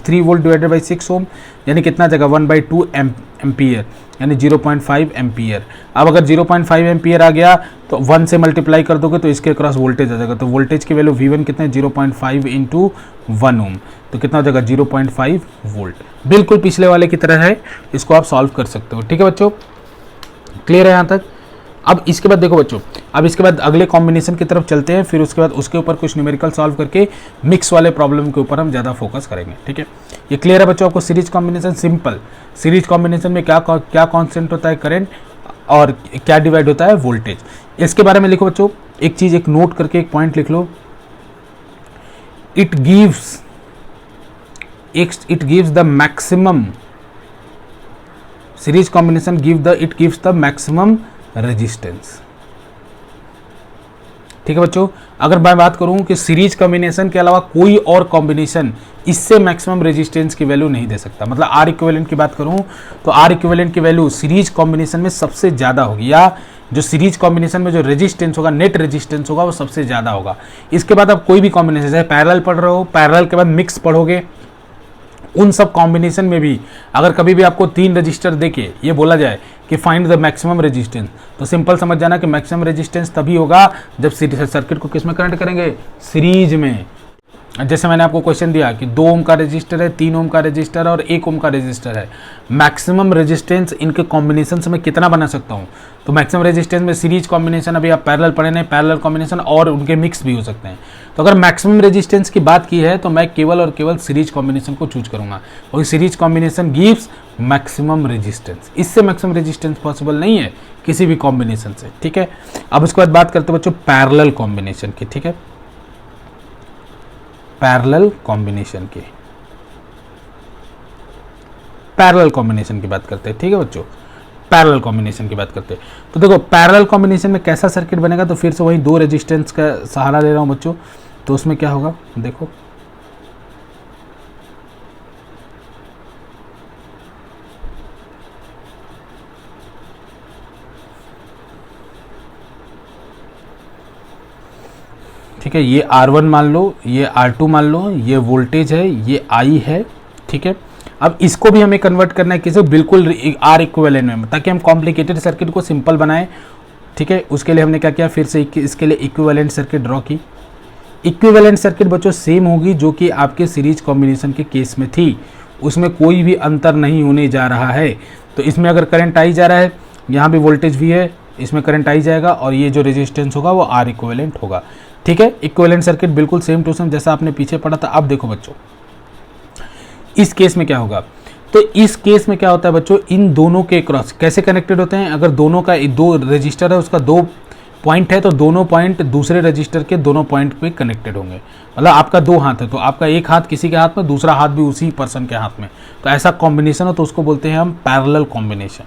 3 volt divided by 6 ओम, यानी कितना आ जाएगा 1/2 एम्पियर, यानी 0.5 एम्पियर। अब अगर 0.5 एम्पियर आ गया तो 1 से मल्टीप्लाई कर दोगे तो इसके क्रॉस वोल्टेज आ जाएगा। तो वोल्टेज की वैल्यू V1 कितना है 0.5 इंटू 1 ओम, तो कितना हो जाएगा 0.5 वोल्ट। बिल्कुल पिछले वाले की तरह है, इसको आप सॉल्व कर सकते हो। ठीक है बच्चों, क्लियर है यहाँ तक। अब इसके बाद देखो बच्चों, अब इसके बाद अगले कॉम्बिनेशन की तरफ चलते हैं, फिर उसके बाद उसके ऊपर कुछ न्यूमेरिकल सॉल्व करके मिक्स वाले प्रॉब्लम के ऊपर हम ज़्यादा फोकस करेंगे। ठीक है, ये क्लियर है बच्चों आपको। Series combination simple, series combination में क्या कांस्टेंट होता है करंट, और क्या डिवाइड होता है वोल्टेज। इसके बारे में लिखो बच्चों, एक चीज़ एक नोट करके एक पॉइंट लिख लो, it gives the maximum, series combination gives the maximum resistance. ठीक है बच्चों, अगर मैं बात करूं कि सीरीज कॉम्बिनेशन के अलावा कोई और कॉम्बिनेशन इससे मैक्सिमम रेजिस्टेंस की वैल्यू नहीं दे सकता। मतलब आर इक्विवेलेंट की बात करूं तो आर इक्विवेलेंट की वैल्यू सीरीज कॉम्बिनेशन में सबसे ज़्यादा होगी, या जो सीरीज कॉम्बिनेशन में जो रेजिस्टेंस होगा, नेट रेजिस्टेंस होगा, वो सबसे ज़्यादा होगा। इसके बाद आप कोई भी कॉम्बिनेशन, चाहे पैरेलल पढ़ रहे हो, पैरेलल के बाद मिक्स पढ़ोगे, उन सब कॉम्बिनेशन में भी अगर कभी भी आपको 3 रजिस्टर देके ये बोला जाए कि फाइंड द मैक्सिमम रेजिस्टेंस, तो सिंपल समझ जाना कि मैक्सिमम रेजिस्टेंस तभी होगा जब सर्किट को किस में कनेक्ट करेंगे, सीरीज में। जैसे मैंने आपको क्वेश्चन दिया कि 2 ओम का रेजिस्टर है, 3 ओम का रेजिस्टर है और 1 ओम का रेजिस्टर है, मैक्सिमम रेजिस्टेंस इनके कॉम्बिनेशन से मैं कितना बना सकता हूँ। तो मैक्सिमम रेजिस्टेंस में सीरीज कॉम्बिनेशन, अभी आप पैरेलल पढ़े नहीं, पैरेलल कॉम्बिनेशन और उनके मिक्स भी हो सकते हैं। तो अगर मैक्सिमम रेजिस्टेंस की बात की है तो मैं केवल और केवल सीरीज कॉम्बिनेशन को चूज करूंगा, और series combination gives maximum resistance. इससे मैक्सिमम रेजिस्टेंस पॉसिबल नहीं है किसी भी कॉम्बिनेशन से, ठीक है। अब उसके बाद बात करते हैं बच्चों पैरेलल कॉम्बिनेशन की, ठीक है, पैरेलल कॉम्बिनेशन की, पैरेलल कॉम्बिनेशन की बात करते हैं, ठीक है बच्चों, पैरेलल कॉम्बिनेशन की बात करते हैं। तो देखो पैरेलल कॉम्बिनेशन में कैसा सर्किट बनेगा, तो फिर से वही 2 रेजिस्टेंस का सहारा ले रहा हूं बच्चों। तो उसमें क्या होगा, देखो ठीक है, ये R1 मान लो, ये R2 मान लो, ये वोल्टेज है, ये I है, ठीक है। अब इसको भी हमें कन्वर्ट करना है किसी बिल्कुल R इक्विवेलेंट में, ताकि हम कॉम्प्लिकेटेड सर्किट को सिंपल बनाएं, ठीक है। उसके लिए हमने क्या किया, फिर से इसके लिए इक्विवेलेंट सर्किट ड्रॉ की। इक्विवेलेंट सर्किट बच्चों सेम होगी जो कि आपके सीरीज कॉम्बिनेशन के केस में थी, उसमें कोई भी अंतर नहीं होने जा रहा है। तो इसमें अगर करंट आई जा रहा है, यहाँ भी वोल्टेज भी है, इसमें करंट आई जाएगा, और ये जो रेजिस्टेंस होगा वो R इक्विवेलेंट होगा, ठीक है। इक्विवेलेंट सर्किट बिल्कुल सेम टू सेम जैसा आपने पीछे पढ़ा था। अब देखो बच्चों इस केस में क्या होगा, तो इस केस में क्या होता है बच्चों, इन दोनों के क्रॉस कैसे कनेक्टेड होते हैं। अगर दोनों का 2 रजिस्टर है, उसका 2 पॉइंट है, तो दोनों पॉइंट दूसरे रजिस्टर के दोनों पॉइंट पे कनेक्टेड होंगे। मतलब आपका 2 हाथ है, तो आपका एक हाथ किसी के हाथ में, दूसरा हाथ भी उसी पर्सन के हाथ में, तो ऐसा कॉम्बिनेशन हो तो उसको बोलते हैं हम पैरेलल कॉम्बिनेशन।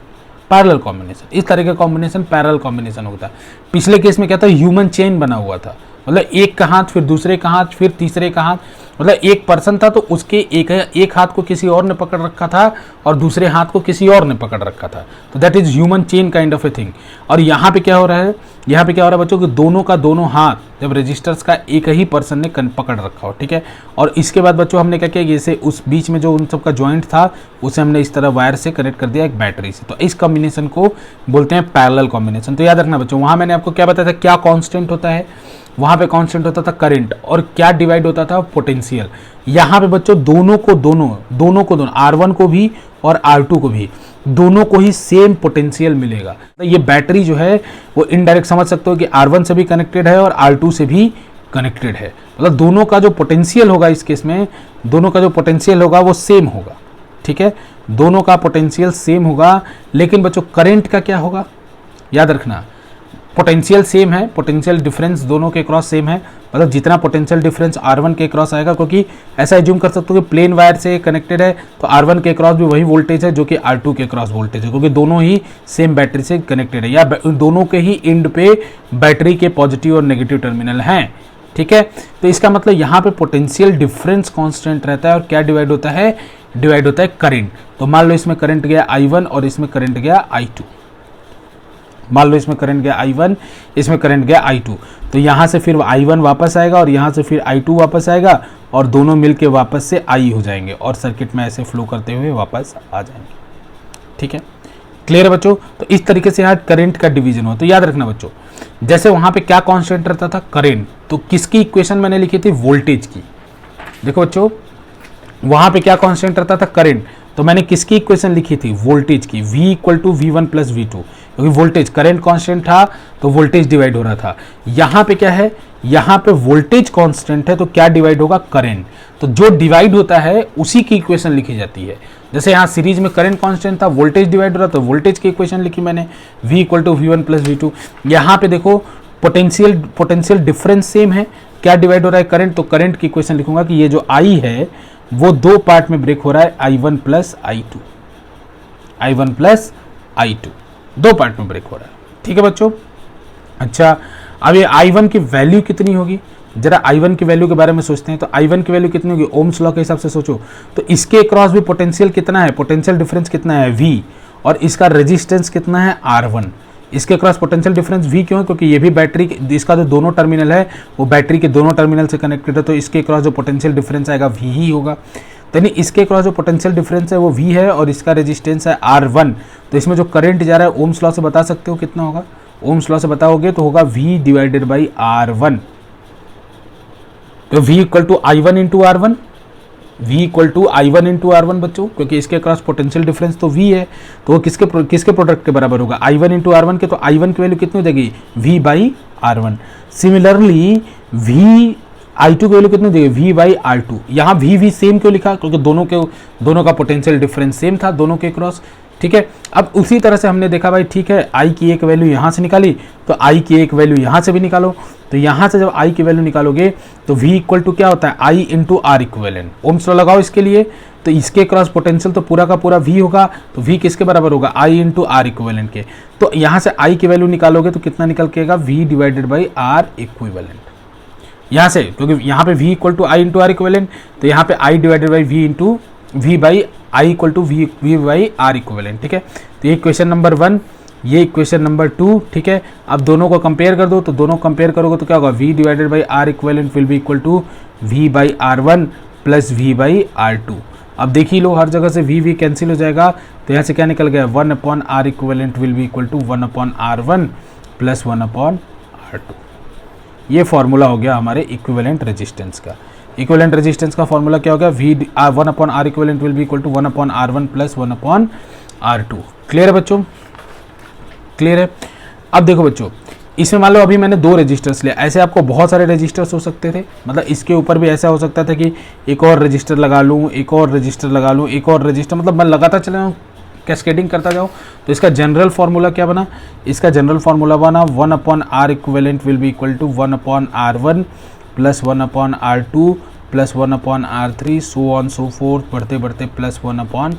पैरेलल कॉम्बिनेशन, इस तरह का कॉम्बिनेशन पैरेलल कॉम्बिनेशन होता है। पिछले केस में क्या था, ह्यूमन चेन बना हुआ था, मतलब एक का हाथ, फिर दूसरे का हाथ, फिर तीसरे का हाथ, मतलब एक पर्सन था तो उसके एक हाथ को किसी और ने पकड़ रखा था और दूसरे हाथ को किसी और ने पकड़ रखा था। तो that is human chain kind of a thing. और यहाँ पे क्या हो रहा है, यहाँ पे क्या हो रहा है बच्चों कि दोनों का दोनों हाथ जब रजिस्टर्स का एक ही पर्सन ने पकड़ रखा हो, ठीक है। और इसके बाद बच्चों हमने क्या किया, जैसे उस बीच में जो उन सब का ज्वाइंट था उसे हमने इस तरह वायर से कनेक्ट कर दिया एक बैटरी से। तो इस कॉम्बिनेशन को बोलते हैं पैरेलल कॉम्बिनेशन। तो याद रखना बच्चों, वहाँ मैंने आपको क्या बताया था, क्या कॉन्स्टेंट होता है, वहाँ पे कांस्टेंट होता था करंट, और क्या डिवाइड होता था, पोटेंशियल। यहाँ पे बच्चों दोनों को R1 को भी और R2 को भी, दोनों को ही सेम पोटेंशियल मिलेगा। तो ये बैटरी जो है वो इनडायरेक्ट समझ सकते हो कि R1 से भी कनेक्टेड है और R2 से भी कनेक्टेड है। मतलब दोनों का जो पोटेंशियल होगा, इस केस में दोनों का जो पोटेंशियल होगा वो सेम होगा, ठीक है, दोनों का पोटेंशियल सेम होगा। लेकिन बच्चों करंट का क्या होगा, याद रखना, पोटेंशियल सेम है, पोटेंशियल डिफरेंस दोनों के क्रॉस सेम है, मतलब जितना पोटेंशियल डिफरेंस R1 के क्रॉस आएगा, क्योंकि ऐसा एज्यूम कर सकते हो कि प्लेन वायर से कनेक्टेड है तो R1 के क्रॉस भी वही वोल्टेज है जो कि R2 के क्रॉस वोल्टेज है, क्योंकि दोनों ही सेम बैटरी से कनेक्टेड है, या दोनों के ही एंड पे बैटरी के पॉजिटिव और नेगेटिव टर्मिनल हैं, ठीक है। तो इसका मतलब यहाँ पे पोटेंशियल डिफरेंस कांस्टेंट रहता है, और क्या डिवाइड होता है, डिवाइड होता है करंट। तो मान लो इसमें करंट गया I1 और इसमें करंट गया I2, मान लो इसमें करंट गया I1, इसमें करंट गया I2, तो यहाँ से फिर I1 वापस आएगा और यहाँ से फिर I2 वापस आएगा, और दोनों मिलके वापस से I हो जाएंगे और सर्किट में ऐसे फ्लो करते हुए वापस आ जाएंगे, ठीक है। क्लियर है बच्चों। तो इस तरीके से यहाँ करंट का डिवीजन हुआ। तो याद रखना बच्चों, जैसे वहाँ पे क्या कॉन्स्टेंट रहता था, करंट, तो किसकी इक्वेशन मैंने लिखी थी, वोल्टेज की। देखो बच्चों वहाँ पे क्या कॉन्स्टेंट रहता था, करंट, तो मैंने किसकी इक्वेशन लिखी थी, वोल्टेज की, V = V1 + V2, क्योंकि वोल्टेज करंट कांस्टेंट था तो वोल्टेज डिवाइड हो रहा था। यहाँ पे क्या है, यहाँ पे वोल्टेज कांस्टेंट है तो क्या डिवाइड होगा, करंट। तो जो डिवाइड होता है उसी की इक्वेशन लिखी जाती है। जैसे यहाँ सीरीज में करंट कांस्टेंट था, वोल्टेज डिवाइड हो रहा, तो वोल्टेज की इक्वेशन लिखी मैंने, V = V1 + V2। यहाँ पे देखो पोटेंशियल डिफरेंस सेम है, क्या डिवाइड हो रहा है, करंट, तो करंट की इक्वेशन लिखूंगा कि ये जो I है वो 2 पार्ट में ब्रेक हो रहा है, I1 + I2, I1 + I2 2 part में ब्रेक हो रहा है, ठीक है बच्चों। अच्छा, अब ये I1 की वैल्यू कितनी होगी, जरा I1 की वैल्यू के बारे में सोचते हैं। तो I1 की वैल्यू कितनी होगी, ओम्स लॉ के हिसाब से सोचो, तो इसके क्रॉस भी पोटेंशियल कितना है, पोटेंशियल डिफरेंस कितना है V, और इसका रेजिस्टेंस कितना है R1। इसके क्रॉस पोटेंशियल डिफरेंस V क्यों है, क्योंकि ये भी बैटरी, इसका जो दोनों टर्मिनल है वो बैटरी के दोनों टर्मिनल से कनेक्टेड है, तो इसके क्रॉस जो पोटेंशियल डिफरेंस आएगा V ही होगा। तो यानी इसके क्रॉस जो पोटेंशियल डिफरेंस है वो V है और इसका रेजिस्टेंस है R1। तो इसमें जो करंट जा रहा है ओम्स लॉ से बता सकते हो कितना होगा, ओम्स लॉ से बताओगे तो होगा V डिवाइडेड बाई R1। तो V equal to I1 into R1, V equal to I1 into R1 बच्चों, क्योंकि इसके क्रॉस पोटेंशियल डिफरेंस तो V है, तो वो किसके प्रोडक्ट के बराबर होगा, I1 इंटू R1 के। तो I1 की वैल्यू कितनी हो जाएगी, V by R1। Similarly V I2 की वैल्यू कितनी हो जाएगी, V बाई R2। यहाँ V सेम क्यों लिखा, क्योंकि दोनों का पोटेंशियल डिफरेंस सेम था दोनों के क्रॉस, ठीक है। अब उसी तरह से हमने देखा भाई ठीक है, I की एक वैल्यू यहाँ से निकाली तो I की एक वैल्यू यहाँ से भी निकालो। तो यहाँ से जब I की वैल्यू निकालोगे तो V इक्वल टू क्या होता है, I into are equivalent. Ohm's law लगाओ इसके लिए, तो इसके क्रॉस पोटेंशियल तो पूरा का पूरा V होगा, तो V किसके बराबर होगा, I इंटू आर इक्वेलेंट के। तो यहाँ से I की वैल्यू निकालोगे तो कितना निकल के आएगा, V divided by R equivalent. यहाँ से, क्योंकि यहाँ पे V equal to I into R equivalent, तो यहाँ पे I divided by V into V by I equal to V by R equivalent, ठीक है। तो ये इक्वेशन नंबर 1, ये इक्वेशन नंबर 2, ठीक है। अब दोनों को कंपेयर कर दो, तो दोनों कंपेयर करोगे तो क्या होगा, V divided by R equivalent will be equal to V by R1 plus V by R2। अब देख ही लो, हर जगह से V कैंसिल हो जाएगा, तो यहाँ से क्या निकल गया, 1 upon R equivalent will be equal to 1 upon R1 plus 1 upon R2। ये फॉर्मूला हो गया हमारे इक्विवेलेंट रेजिस्टेंस का। इक्विवेलेंट रेजिस्टेंस का फॉर्मूला क्या हो गया, V 1 upon R equivalent will be equal to 1 upon R1 plus 1 upon R2। Clear है बच्चों, क्लियर है। अब देखो बच्चों, इसमें मान लो अभी मैंने 2 रजिस्टर्स लिया, ऐसे आपको बहुत सारे रजिस्टर्स हो सकते थे, मतलब इसके ऊपर भी ऐसा हो सकता था कि एक और रजिस्टर लगा लूँ, एक और रजिस्टर लगा लूँ, एक और रजिस्टर, मतलब मैं लगाता चला जाऊँ, कैस्केडिंग करता जाऊँ। तो इसका जनरल फार्मूला क्या बना, इसका जनरल फार्मूला बना 1 upon R equivalent will be equal to 1 upon R1 plus 1 upon R2 plus 1 upon R3 so on so forth, बढ़ते बढ़ते प्लस 1 अपॉन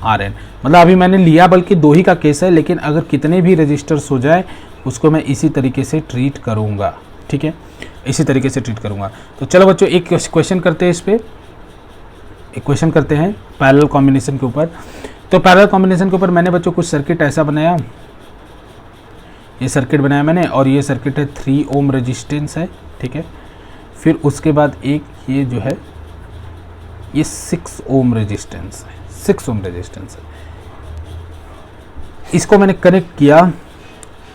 Rn। मतलब अभी मैंने लिया बल्कि 2 ही का केस है, लेकिन अगर कितने भी रजिस्टर्स हो जाए उसको मैं इसी तरीके से ट्रीट करूँगा, ठीक है, इसी तरीके से ट्रीट करूँगा। तो चलो बच्चों एक क्वेश्चन करते हैं, इस पर एक क्वेश्चन करते हैं पैरेलल कॉम्बिनेशन के ऊपर। तो पैरेलल कॉम्बिनेशन के ऊपर मैंने बच्चों कुछ सर्किट ऐसा बनाया, ये सर्किट बनाया मैंने, और ये सर्किट है 3 ओम रेजिस्टेंस है, ठीक है। फिर उसके बाद एक ये जो है ये 6 ओम रेजिस्टेंस है, 6 ओम रेजिस्टेंस है। इसको मैंने कनेक्ट किया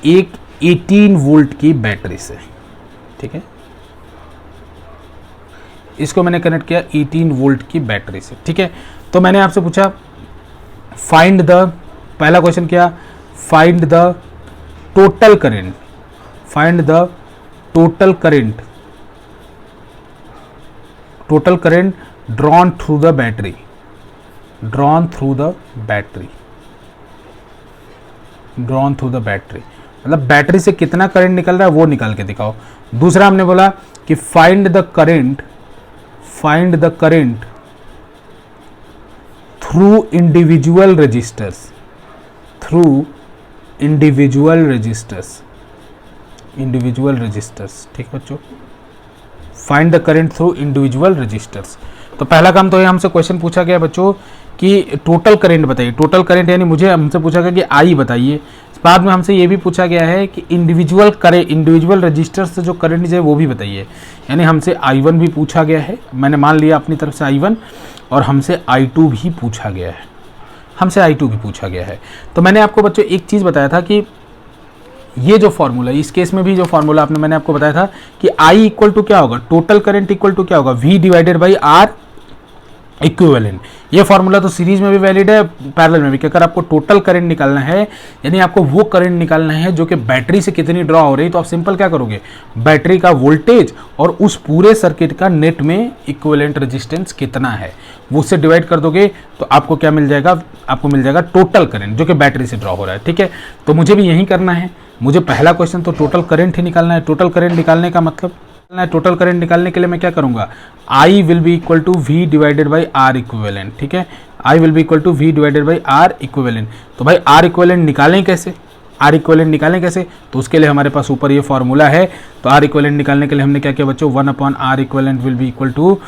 एक 18 वोल्ट की बैटरी से, ठीक है, इसको मैंने कनेक्ट किया 18 वोल्ट की बैटरी से, ठीक है। तो मैंने आपसे पूछा फाइंड द, पहला क्वेश्चन क्या, find the total current, find the total current, total current drawn through the battery, drawn through the battery, drawn through the battery, मतलब बैटरी से कितना करंट निकल रहा है वो निकाल के दिखाओ। दूसरा हमने बोला कि find the current, find the current through individual resistors, through individual resistors, individual resistors, ठीक बच्चों, find the current through individual resistors. तो पहला काम तो ये हमसे क्वेश्चन पूछा गया बच्चों कि टोटल करंट बताइए, टोटल करंट यानी मुझे हमसे पूछा गया कि आई बताइए। बाद में हमसे ये भी पूछा गया है कि इंडिविजुअल करंट, इंडिविजुअल रजिस्टर से जो करंट है वो भी बताइए, यानी हमसे I1 भी पूछा गया है, मैंने मान लिया अपनी तरफ से I1, और हमसे I2 भी पूछा गया है, हमसे I2 भी पूछा गया है। तो मैंने आपको बच्चों एक चीज़ बताया था कि ये जो फॉर्मूला, इस केस में भी जो फॉर्मूला मैंने आपको बताया था कि I इक्वल टू क्या होगा, टोटल करंट इक्वल टू क्या होगा, V divided by R equivalent. ये फॉर्मूला तो सीरीज में भी वैलिड है, पैरेलल में भी, कि अगर आपको टोटल करंट निकालना है, यानी आपको वो करंट निकालना है जो कि बैटरी से कितनी ड्रॉ हो रही, तो आप सिंपल क्या करोगे, बैटरी का वोल्टेज और उस पूरे सर्किट का नेट में इक्विवेलेंट रेजिस्टेंस कितना है वो उससे डिवाइड कर दोगे, तो आपको क्या मिल जाएगा, आपको मिल जाएगा टोटल करंट जो कि बैटरी से ड्रॉ हो रहा है, ठीक है। तो मुझे भी यही करना है, मुझे पहला क्वेश्चन तो टोटल करंट ही निकालना है। टोटल करंट निकालने का मतलब, टोटल करंट निकालने के लिए मैं क्या करूंगा, I will be equal to V divided by R equivalent, ठीक है, I will be equal to V divided by R equivalent. तो भाई आर इक्विवेलेंट निकालें कैसे, आर इक्विवेलेंट निकालें कैसे, तो उसके लिए हमारे पास ऊपर ये फॉर्मूला है। तो आर इक्विवेलेंट निकालने के लिए हमने क्या किया बच्चों, 1 upon R equivalent will be equal to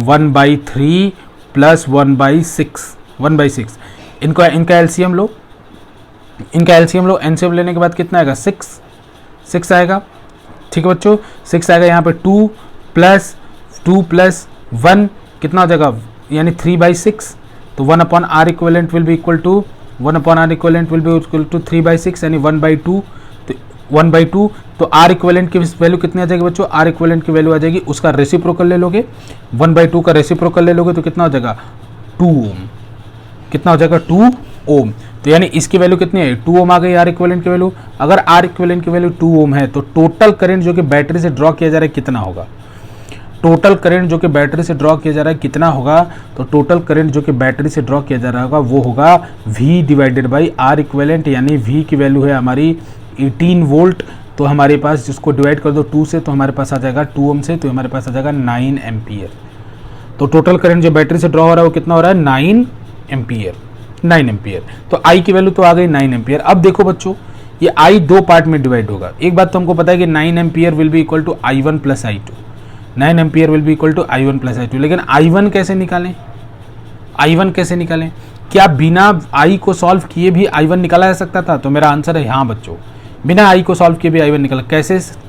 1/3 plus 1/6, 1/6। इनका एलसीएम लो, इनका एलसीएम लो, एनसीएम लेने के बाद कितना आएगा 6 आएगा। ठीक है बच्चों, 6 आएगा। यहाँ पे 2 प्लस 1 कितना हो जाएगा, यानी 3/6। तो 1/r equivalent will be equal to 3/6 यानी 1/2। तो 1/2 तो r इक्वलेंट की वैल्यू कितनी आ जाएगी बच्चों, r इक्वलेंट की वैल्यू आ जाएगी, उसका रेसिप्रोकल ले लोगे, 1/2 का रेसिप्रोकल ले लोगे तो कितना हो जाएगा 2 ओम। कितना हो जाएगा 2 ओम। तो यानी इसकी वैल्यू कितनी है, 2 ओम आ गई आर इक्वलेंट की वैल्यू। अगर आर इक्वलेंट की वैल्यू 2 ओम है तो टोटल करंट जो कि बैटरी से ड्रॉ किया जा रहा है कितना होगा, टोटल करंट जो कि बैटरी से ड्रॉ किया जा रहा है कितना होगा, तो टोटल करंट जो कि बैटरी से ड्रॉ किया जा रहा होगा वो होगा V divided by R equivalent, यानी V की वैल्यू है हमारी 18 वोल्ट। तो हमारे पास जिसको डिवाइड कर दो 2 से तो हमारे पास आ जाएगा 2 ओम से, तो हमारे पास आ जाएगा 9 एम्पियर। तो टोटल करंट जो बैटरी से ड्रॉ हो रहा है वो कितना हो रहा है 9 एम्पियर। तो I की वैल्यू तो आ गई 9 एम्पियर। अब देखो बच्चों ये I दो पार्ट में डिवाइड होगा। एक बात तो हमको पता है कि 9 ampere will be equal to I1 plus I2, 9 ampere will be equal to I1 plus I2। लेकिन I1 कैसे निकालें, क्या बिना I को सॉल्व किए भी I1 निकाला जा सकता था? तो मेरा आंसर है हाँ बच्चों, बिना I को सॉल्व किए भी I1 निकाला।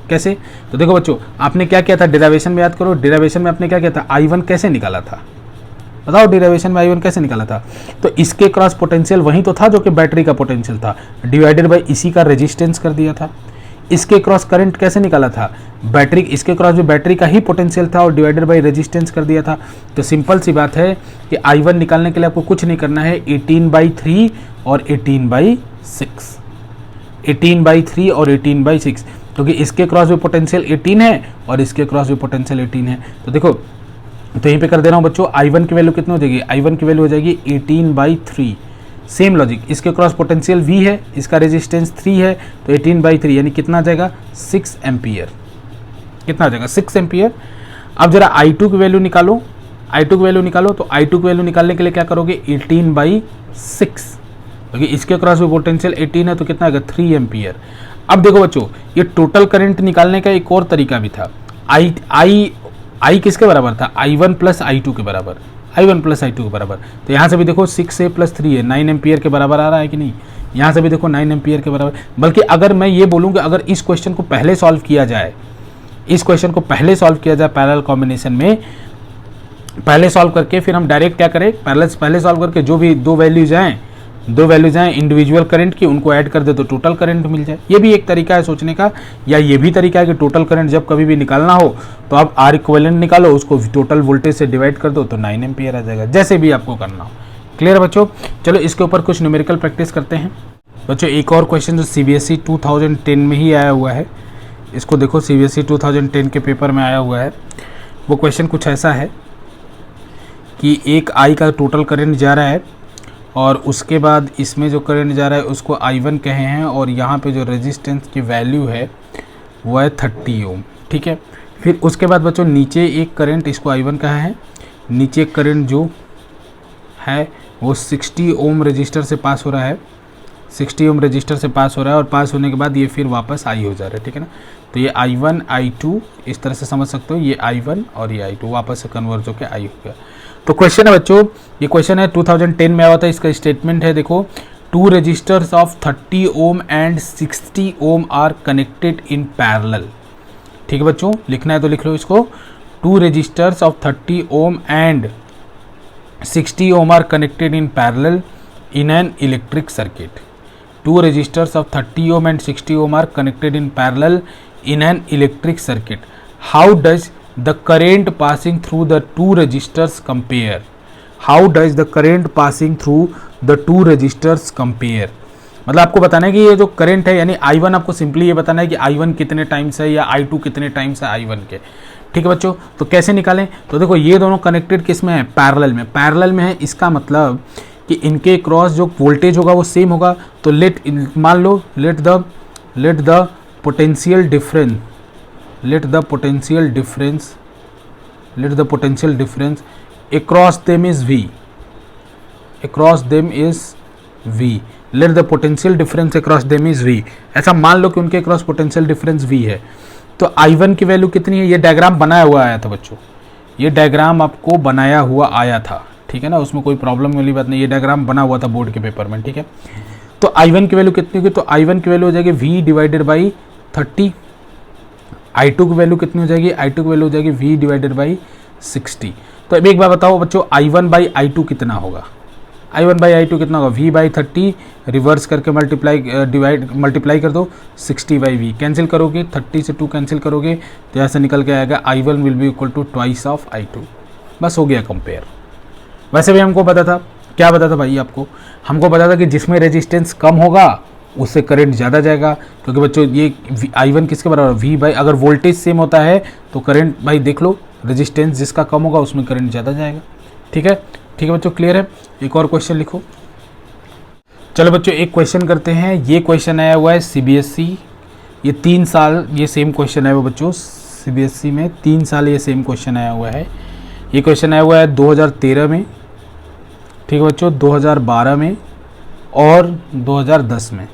कैसे? तो देखो बच्चों आपने क्या किया था डेरिवेशन में, याद करो डेरिवेशन में आपने क्या किया था, I1 कैसे निकाला था, बताओ डेरिवेशन में I1 कैसे निकाला था? तो इसके क्रॉस पोटेंशियल वही तो था जो कि बैटरी का पोटेंशियल था, डिवाइडेड बाय इसी का रेजिस्टेंस कर दिया था। इसके क्रॉस करंट कैसे निकाला था, बैटरी, इसके क्रॉस भी बैटरी का ही पोटेंशियल था और डिवाइडेड बाय रेजिस्टेंस कर दिया था। तो सिंपल सी बात है कि I1 निकालने के लिए आपको कुछ नहीं करना है, 18/3 और 18/6, 18/3 और 18/6, क्योंकि इसके क्रॉस भी पोटेंशियल 18 है और इसके क्रॉस भी पोटेंशियल 18 है। तो देखो तो यहीं पे कर दे रहा हूँ बच्चों, I1 की वैल्यू कितनी हो जाएगी, I1 की वैल्यू हो जाएगी 18/3। सेम लॉजिक, इसके क्रॉस पोटेंशियल V है, इसका रेजिस्टेंस 3 है, तो 18/3 यानी कितना आ जाएगा 6 एम्पियर। कितना आ जाएगा 6 एम्पियर। अब जरा I2 की वैल्यू निकालो, I2 की वैल्यू निकालो। तो I2 की वैल्यू निकालने के लिए क्या करोगे, 18/6, क्योंकि इसके क्रॉस भी पोटेंशियल 18 है तो कितना आएगा 3 एम्पियर। अब देखो बच्चों ये टोटल करंट निकालने का एक और तरीका भी था। I किसके बराबर था, I1 प्लस I2 के बराबर, I1 प्लस I2 के बराबर। तो यहाँ से भी देखो 6 प्लस 3 है, 9 एम्पियर के बराबर आ रहा है कि नहीं, यहाँ से भी देखो 9 एम्पियर के बराबर। बल्कि अगर मैं ये बोलूँ कि अगर इस क्वेश्चन को पहले सॉल्व किया जाए, पैरेलल कॉम्बिनेशन में पहले सॉल्व करके फिर हम डायरेक्ट क्या करें, पहले सॉल्व करके जो भी दो वैल्यूज आए इंडिविजुअल करंट की, उनको ऐड कर दे तो टोटल करंट मिल जाए। ये भी एक तरीका है सोचने का, या ये भी तरीका है कि टोटल करंट जब कभी भी निकालना हो तो आप आर इक्विवेलेंट निकालो, उसको टोटल वोल्टेज से डिवाइड कर दो तो 9 एम्पियर आ जाएगा, जैसे भी आपको करना हो। क्लियर बच्चों? चलो इसके ऊपर कुछ न्यूमेरिकल प्रैक्टिस करते हैं बच्चों। एक और क्वेश्चन जो CBSE 2010 में ही आया हुआ है, इसको देखो CBSE 2010 के पेपर में आया हुआ है। वो क्वेश्चन कुछ ऐसा है कि एक I का टोटल करंट जा रहा है और उसके बाद इसमें जो करंट जा रहा है उसको I1 कहे हैं, और यहाँ पे जो रेजिस्टेंस की वैल्यू है वो है 30 ओम। ठीक है, फिर उसके बाद बच्चों नीचे एक करंट, इसको I1 कहा है, नीचे करंट जो है वो 60 ओम रजिस्टर से पास हो रहा है, 60 ओम रजिस्टर से पास हो रहा है, और पास होने के बाद ये फिर वापस I हो जा रहा है। ठीक है ना, तो ये I1 I2 इस तरह से समझ सकते हो, ये I1 और ये I2 वापस से कन्वर्ज होकर I हो गया। तो क्वेश्चन है बच्चों, ये क्वेश्चन है 2010 में आया था। इसका स्टेटमेंट है देखो, 2 resistors of 30 ohm and 60 ohm are connected in parallel. ठीक है बच्चों, लिखना है तो लिख लो इसको, 2 resistors of 30 ohm and 60 ohm are connected in parallel in an electric circuit. 2 resistors of 30 ohm and 60 ohm are connected in parallel in an electric circuit. How does the current passing through the 2 resistors compare? How does the current passing through the 2 resistors compare? मतलब आपको बताना है कि ये जो current है यानी I1, आपको सिंपली ये बताना है कि I1 कितने टाइम्स है या I2 कितने टाइम्स है I1 के। ठीक है बच्चों, तो कैसे निकालें? तो देखो ये दोनों कनेक्टेड किस में है, पैरेलल में। पैरेलल में है, इसका मतलब कि इनके क्रॉस जो वोल्टेज होगा वो सेम होगा। तो मान लो let the potential difference across them is V, let the potential difference across them is V। ऐसा मान लो कि उनके क्रॉस पोटेंशियल डिफरेंस V है। तो I1 की वैल्यू कितनी है, ये डायग्राम बनाया हुआ आया था बच्चों, ये डायग्राम आपको बनाया हुआ आया था। ठीक है ना, उसमें कोई प्रॉब्लम वाली बात नहीं, ये डायग्राम बना हुआ था बोर्ड के पेपर में। ठीक है, तो I1 की वैल्यू कितनी होगी, तो I1 की वैल्यू हो जाएगी V डिवाइडेड बाई 30। I2 की वैल्यू कितनी हो जाएगी, I2 की वैल्यू हो जाएगी V डिवाइडेड बाई 60। तो अब एक बार बताओ बच्चों, I1 बाई I2 कितना होगा, I1 बाई I2 कितना होगा, V बाई 30 रिवर्स करके मल्टीप्लाई कर दो 60 बाई V, कैंसिल करोगे 30 से 2 कैंसिल करोगे तो ऐसा निकल के आएगा I1 will be equal to twice of I2। बस हो गया कंपेयर। वैसे भी हमको पता था, क्या पता था भाई आपको, हमको पता था कि जिसमें रेजिस्टेंस कम होगा उससे करंट ज़्यादा जाएगा, क्योंकि बच्चों ये I1 किसके बराबर, V बाई, अगर वोल्टेज सेम होता है तो करंट भाई देख लो, रेजिस्टेंस जिसका कम होगा उसमें करंट ज़्यादा जाएगा। ठीक है बच्चों, क्लियर है। एक और क्वेश्चन लिखो। चलो बच्चों एक क्वेश्चन करते हैं। ये क्वेश्चन आया हुआ है CBSE, ये 3 साल ये सेम क्वेश्चन आया हुआ बच्चों, CBSE में 3 साल ये सेम क्वेश्चन आया हुआ है। ये क्वेश्चन आया हुआ है 2013 में, ठीक है बच्चों, 2012 में और 2010 में,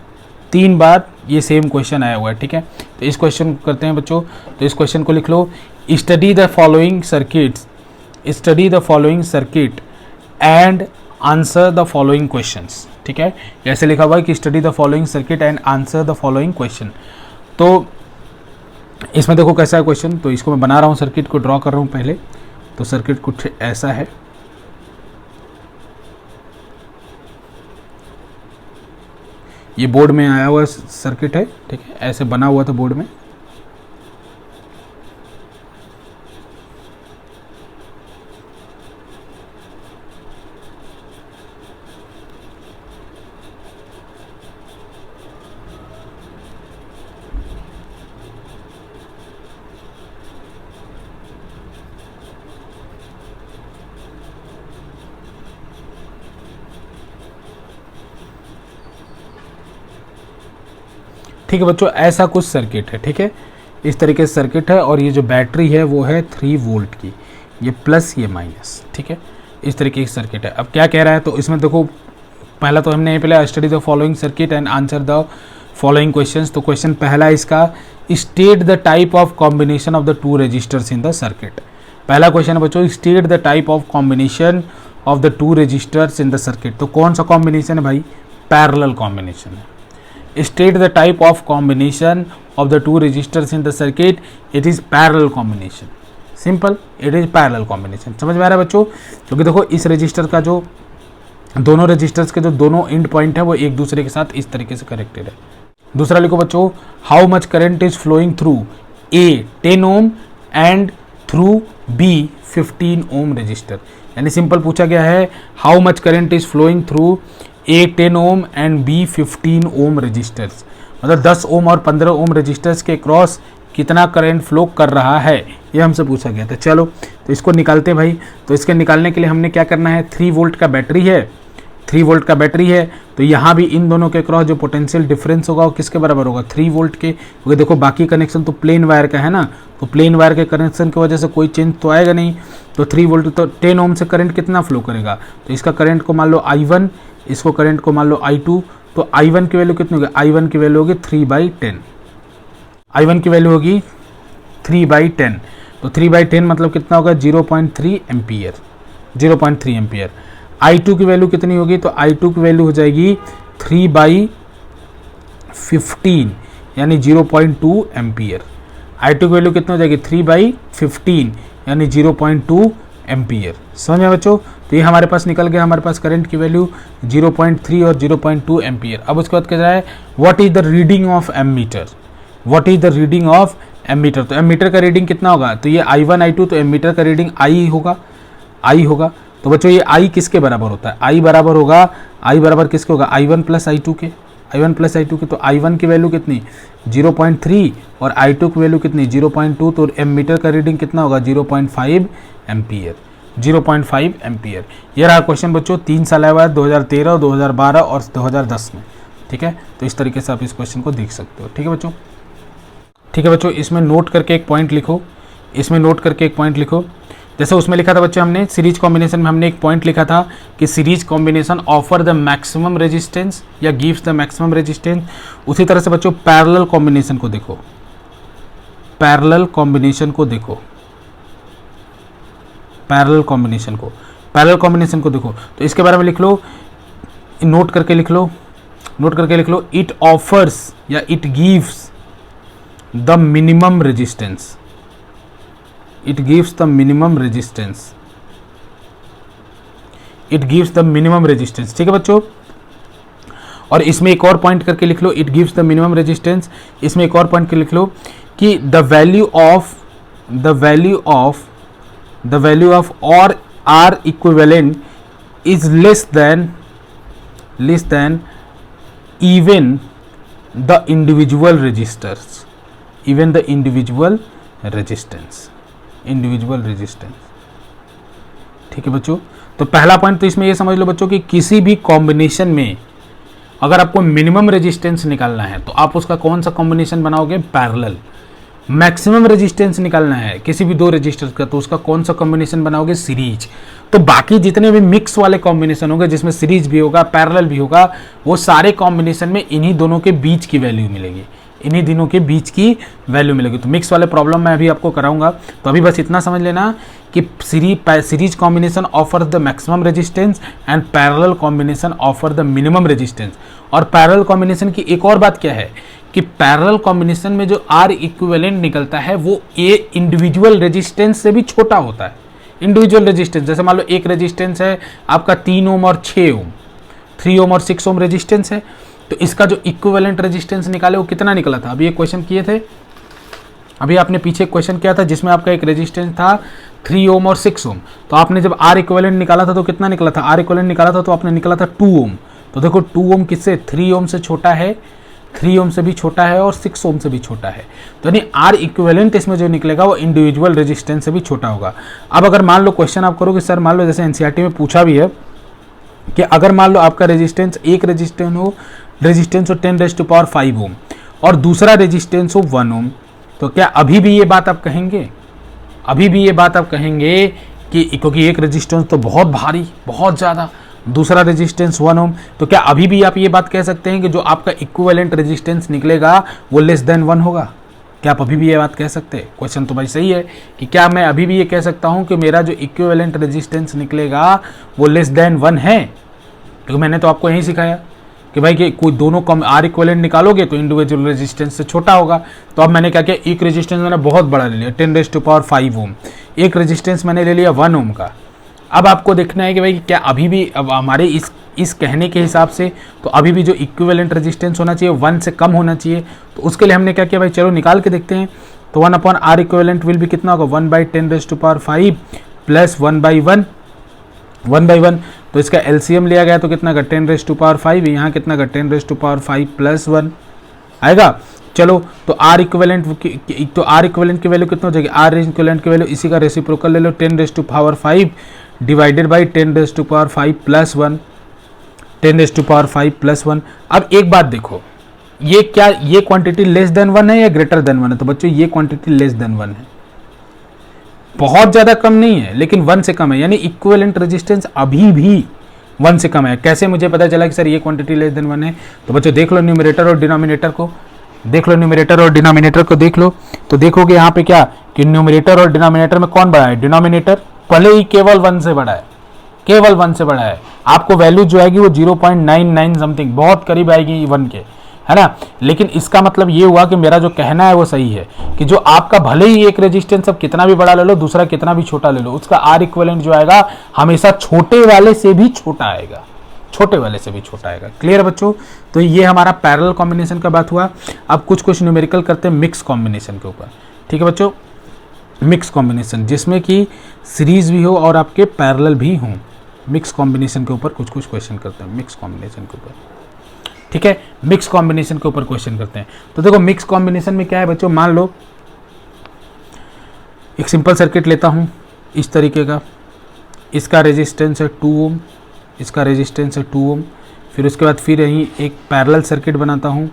3 बार ये सेम क्वेश्चन आया हुआ है। ठीक है, तो इस क्वेश्चन को करते हैं बच्चों। तो इस क्वेश्चन को लिख लो, study the following circuit and answer the following questions. ठीक है, ऐसे लिखा हुआ है कि study the following circuit and answer the following question. तो इसमें देखो कैसा है क्वेश्चन, तो इसको मैं बना रहा हूँ, सर्किट को ड्रॉ कर रहा हूँ पहले। तो सर्किट कुछ ऐसा है, ये बोर्ड में आया हुआ सर्किट है। ठीक है, ऐसे बना हुआ था बोर्ड में। ठीक है बच्चों, ऐसा कुछ सर्किट है। ठीक है, इस तरीके से सर्किट है, और ये जो बैटरी है वो है 3 वोल्ट की, ये प्लस ये माइनस। ठीक है, इस तरीके की सर्किट है। अब क्या कह रहा है, तो इसमें देखो पहला तो हमने पहले study the following circuit and answer the following questions. तो क्वेश्चन पहला है इसका, state the type of combination of the 2 resistors in the circuit. पहला क्वेश्चन है बच्चों, state the type of combination of the 2 resistors in the circuit. तो कौन सा कॉम्बिनेशन है भाई, पैरेलल कॉम्बिनेशन है। State the type of combination of the 2 resistors in the circuit. It is parallel combination. Simple, it is parallel combination. समझ में आ रहा है बच्चों, क्योंकि देखो इस रजिस्टर का जो दोनों रजिस्टर्स के जो दोनों एंड पॉइंट है वो एक दूसरे के साथ इस तरीके से कनेक्टेड है। दूसरा लिखो बच्चों, how much current is flowing through A 10 ohm and through B 15 ohm resistor. यानी सिंपल पूछा गया है, how much current is flowing through A 10 ohm and B 15 ohm resistors, मतलब 10 ओम और 15 ओम रजिस्टर्स के क्रॉस कितना करंट फ्लो कर रहा है, ये हमसे पूछा गया था। चलो तो इसको निकालते हैं भाई। तो इसके निकालने के लिए हमने क्या करना है, 3 वोल्ट का बैटरी है, 3 वोल्ट का बैटरी है, तो यहाँ भी इन दोनों के क्रॉस जो पोटेंशियल डिफरेंस होगा वो किसके बराबर होगा, 3 वोल्ट के। क्योंकि देखो बाकी कनेक्शन तो प्लेन वायर का है ना, तो प्लेन वायर के कनेक्शन की वजह से कोई चेंज तो आएगा नहीं। तो 3 वोल्ट तो 10 ओम से करंट कितना फ्लो करेगा, तो इसका करंट को मान लो I1, इसको करंट को मान लो I2। तो I1 की वैल्यू कितनी होगी, I1 की वैल्यू होगी 3/10, I1 की वैल्यू होगी 3/10। तो 3/10 मतलब कितना होगा, 0.3 एम्पियर, 0.3 एम्पियर। I2 की वैल्यू कितनी होगी, तो I2 की वैल्यू हो जाएगी 3/15 यानी 0.2 एम्पियर। I2 की वैल्यू कितनी हो जाएगी, 3/15 यानी 0.2 एम्पियर। समझ में बच्चों, तो ये हमारे पास निकल गया, हमारे पास करंट की वैल्यू 0.3 और 0.2 एम्पियर। अब उसके बाद कह रहा है what is the reading of ammeter, what is the reading of ammeter. तो एमीटर का रीडिंग कितना होगा, तो ये I1 I2, तो एमीटर का रीडिंग I होगा, I होगा। तो बच्चों ये I किसके बराबर होता है, I बराबर होगा, I बराबर किसके होगा, I1 प्लस I2 के, I1 प्लस I2 के। तो I1 की वैल्यू कितनी 0.3 और I2 की वैल्यू कितनी 0.2, तो एमीटर का रीडिंग कितना होगा 0.5 एम्पियर, 0.5 एम्पियर। ये रहा क्वेश्चन बच्चों, 3 साल आया हुआ है, 2013, 2012 और 2010 में। ठीक है, तो इस तरीके से आप इस क्वेश्चन को देख सकते हो। ठीक है बच्चों, ठीक है बच्चों, इसमें नोट करके एक पॉइंट लिखो, इसमें नोट करके एक पॉइंट लिखो। जैसे उसमें लिखा था बच्चों, हमने सीरीज कॉम्बिनेशन में हमने एक पॉइंट लिखा था कि series combination offer the maximum resistance या गिव्स द मैक्सिमम रेजिस्टेंस। उसी तरह से बच्चों पैरेलल कॉम्बिनेशन को देखो, पैरेलल कॉम्बिनेशन को देखो, पैरेलल कॉम्बिनेशन को देखो। तो इसके बारे में लिख लो, नोट करके लिख लो, नोट करके लिख लो, इट ऑफर्स या it gives the minimum resistance, it gives the minimum resistance, it gives the minimum resistance. ठीक है बच्चों, और इसमें एक और पॉइंट करके लिख लो, it gives the minimum resistance. इसमें एक और पॉइंट करके लिख लो कि द वैल्यू ऑफ और R equivalent is less than even the individual resistors, even the individual resistance। ठीक है बच्चों, तो पहला पॉइंट तो इसमें ये समझ लो बच्चों कि किसी भी कॉम्बिनेशन में अगर आपको मिनिमम रेजिस्टेंस निकालना है तो आप उसका कौन सा कॉम्बिनेशन बनाओगे, पैरेलल। मैक्सिमम रेजिस्टेंस निकालना है किसी भी दो रेजिस्टर्स का तो उसका कौन सा कॉम्बिनेशन बनाओगे, सीरीज। तो बाकी जितने भी मिक्स वाले कॉम्बिनेशन होंगे जिसमें सीरीज भी होगा, पैरेलल भी होगा, वो सारे कॉम्बिनेशन में इन्हीं दोनों के बीच की वैल्यू मिलेगी, इन्हीं दिनों के बीच की वैल्यू मिलेगी। तो मिक्स वाले प्रॉब्लम मैं अभी आपको कराऊंगा, तो अभी बस इतना समझ लेना कि series combination offer the maximum resistance and parallel combination offer the minimum resistance. और पैरेलल कॉम्बिनेशन की एक और बात क्या है कि पैरेलल कॉम्बिनेशन में जो आर इक्विवेलेंट निकलता है वो ए इंडिविजुअल रेजिस्टेंस से भी छोटा होता है। इंडिविजुअल रेजिस्टेंस जैसे मान लो एक रेजिस्टेंस है आपका 3 ओम और 6 ओम, 3 ओम और 6 ओम रेजिस्टेंस है, तो इसका जो इक्विवेलेंट रेजिस्टेंस निकाले वो कितना निकला था। अभी एक क्वेश्चन किए थे, अभी आपने पीछे क्वेश्चन किया था जिसमें आपका एक रेजिस्टेंस था 3 ओम और 6 ओम, तो आपने जब आर इक्विवेलेंट निकाला था तो कितना निकला था, आर इक्विवेलेंट निकाला था तो आपने निकाला था 2 ओम। तो देखो 2 ओम किससे, 3 ओम से छोटा है, 3 ओम से भी छोटा है और 6 ओम से भी छोटा है। तो यानी आर इक्विवेलेंट इसमें जो निकलेगा वो इंडिविजुअल रेजिस्टेंस से भी छोटा होगा। अब अगर मान लो क्वेश्चन आप करोगे सर, मान लो जैसे एनसीईआरटी में पूछा भी है कि अगर मान लो आपका रेजिस्टेंस एक रेजिस्टेंस हो 10⁵ ओम और दूसरा रेजिस्टेंस हो 1 ओम, तो क्या अभी भी ये बात आप कहेंगे, अभी भी ये बात आप कहेंगे कि क्योंकि एक रेजिस्टेंस तो बहुत भारी, बहुत ज़्यादा, दूसरा रेजिस्टेंस 1 ओम, तो क्या अभी भी आप ये बात कह सकते हैं कि जो आपका इक्विवेलेंट रेजिस्टेंस निकलेगा वो लेस देन 1 होगा? क्या आप अभी भी ये बात कह सकते हैं? क्वेश्चन तो भाई सही है कि क्या मैं अभी भी ये कह सकता हूँ कि मेरा जो इक्विवेलेंट रेजिस्टेंस निकलेगा वो लेस देन 1 है? क्योंकि मैंने तो आपको यही सिखाया कि भाई कि कोई दोनों कम आर इक्विवेलेंट निकालोगे तो इंडिविजुअल रेजिस्टेंस से छोटा होगा। तो अब मैंने क्या किया, एक रेजिस्टेंस मैंने बहुत बड़ा ले लिया 10⁵ ओम, एक रेजिस्टेंस मैंने ले लिया 1 ओम का। अब आपको देखना है कि भाई क्या अभी भी अब हमारे इस कहने के हिसाब से तो अभी भी जो इक्विवेलेंट रेजिस्टेंस होना चाहिए 1 से कम होना चाहिए। तो उसके लिए हमने क्या किया भाई, चलो निकाल के देखते हैं। तो 1/r इक्विवेलेंट विल भी कितना होगा, 1/10⁵ प्लस 1/1, 1/1। तो इसका एलसीएम लिया गया तो कितना का 10⁵, यहाँ कितना का 10⁵ प्लस 1 आएगा। चलो तो आर इक्विवेलेंट की वैल्यू कितना हो जाएगी, आर इक्विवेलेंट की वैल्यू इसी का रेसिप्रोकल ले लो 10⁵ डिवाइडेड बाई 10⁵ प्लस 1, 10⁵ प्लस 1। अब एक बात देखो, ये क्या, ये क्वांटिटी लेस देन 1 है या ग्रेटर देन 1 है? तो बच्चों ये क्वांटिटी लेस देन 1 है, बहुत ज़्यादा कम नहीं है लेकिन 1 से कम है, यानी इक्विवेलेंट रेजिस्टेंस अभी भी 1 से कम है। कैसे मुझे पता चला कि सर ये क्वांटिटी लेस देन 1 है? तो बच्चों देख लो न्यूमरेटर और डिनोमिनेटर को, देख लो न्यूमरेटर और डिनोमिनेटर को देख लो, तो देखोगे यहाँ पे क्या कि न्यूमरेटर और डिनोमिनेटर में कौन बड़ा है, डिनोमिनेटर भले ही केवल 1 से बड़ा है, केवल 1 से बड़ा है। आपको वैल्यू जो आएगी वो 0.99 समथिंग बहुत करीब आएगी 1 के, है ना। लेकिन इसका मतलब ये हुआ कि मेरा जो कहना है वो सही है कि जो आपका भले ही एक रेजिस्टेंस अब कितना भी बड़ा ले लो, दूसरा कितना भी छोटा ले लो, उसका आर इक्विवेलेंट जो आएगा हमेशा छोटे वाले से भी छोटा आएगा, छोटे वाले से भी छोटा आएगा। क्लियर है बच्चों? तो ये हमारा पैरेलल कॉम्बिनेशन का बात हुआ। अब कुछ न्यूमेरिकल करते हैं मिक्स कॉम्बिनेशन के ऊपर। ठीक है बच्चों, मिक्स कॉम्बिनेशन जिसमें कि सीरीज भी हो और आपके पैरेलल भी हों, मिक्स कॉम्बिनेशन के ऊपर कुछ क्वेश्चन करते हैं, मिक्स कॉम्बिनेशन के ऊपर। ठीक है, मिक्स कॉम्बिनेशन के ऊपर क्वेश्चन करते हैं। तो देखो मिक्स कॉम्बिनेशन में क्या है बच्चों, मान लो एक सिंपल सर्किट लेता हूं इस तरीके का, इसका रेजिस्टेंस है 2 ओम, इसका रेजिस्टेंस है 2 ओम, फिर उसके बाद फिर यहीं एक पैरेलल सर्किट बनाता हूं,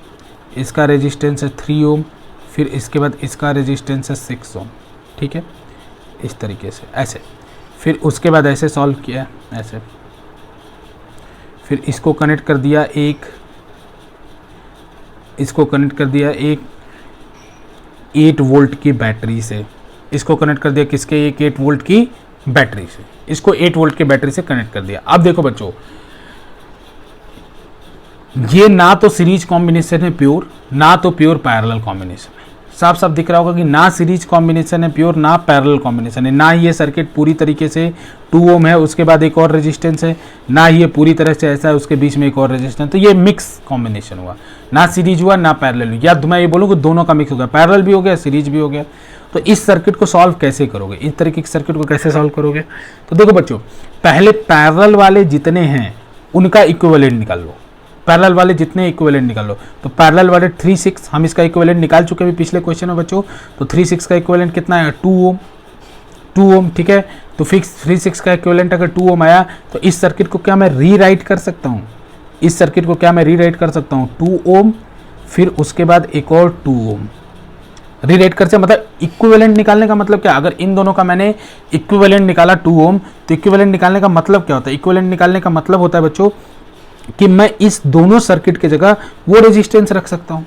इसका रेजिस्टेंस है 3 ओम, फिर इसके बाद इसका रेजिस्टेंस है 6 ओम। ठीक है, इस तरीके से ऐसे, फिर उसके बाद ऐसे सॉल्व किया ऐसे, फिर इसको कनेक्ट कर दिया इसको कनेक्ट कर दिया एक 8 वोल्ट की बैटरी से, इसको कनेक्ट कर दिया किसके, एक 8 वोल्ट की बैटरी से, इसको 8 वोल्ट की बैटरी से कनेक्ट कर दिया। अब देखो बच्चों ये ना तो सीरीज कॉम्बिनेशन है प्योर, ना तो प्योर पैरेलल कॉम्बिनेशन है। साफ साफ दिख रहा होगा कि ना सीरीज कॉम्बिनेशन है प्योर, ना पैरेलल कॉम्बिनेशन है, ना ही ये सर्किट पूरी तरीके से 2 ओम है उसके बाद एक और रेजिस्टेंस है, ना ही ये पूरी तरह से ऐसा है उसके बीच में एक और रेजिस्टेंस। तो ये मिक्स कॉम्बिनेशन हुआ, ना सीरीज हुआ ना पैरेलल। या मैं ये बोलूँ कि दोनों का मिक्स हो गया, पैरेलल भी हो गया सीरीज भी हो गया। तो इस सर्किट को सॉल्व कैसे करोगे, इस तरीके के सर्किट को कैसे सॉल्व करोगे? तो देखो बच्चों, पहले पैरेलल वाले जितने हैं उनका इक्विवेलेंट निकाल लो, पैरेलल वाले जितने इक्विवेलेंट निकाल लो। तो पैरेलल वाले 3 6 हम इसका इक्विवेलेंट निकाल चुके हैं पिछले क्वेश्चन में बच्चों। तो 3 6 का इक्विवेलेंट कितना है? 2 ओम, 2 ओम, ठीक है। तो फिक्स 3 6 का इक्विवेलेंट अगर 2 ओम आया तो इस सर्किट को क्या मैं रीराइट कर सकता हूँ? इस सर्किट को क्या मैं रीराइट कर सकता हूँ? 2 ओम फिर उसके बाद एक और 2 ओम रीराइट कर सकते। मतलब इक्विवेलेंट निकालने का मतलब क्या? अगर इन दोनों का मैंने इक्विवेलेंट निकाला 2 ओम, तो इक्विवेलेंट निकालने का मतलब क्या होता है? इक्विवेलेंट निकालने का मतलब होता है बच्चों कि मैं इस दोनों सर्किट की जगह वो रेजिस्टेंस रख सकता हूँ,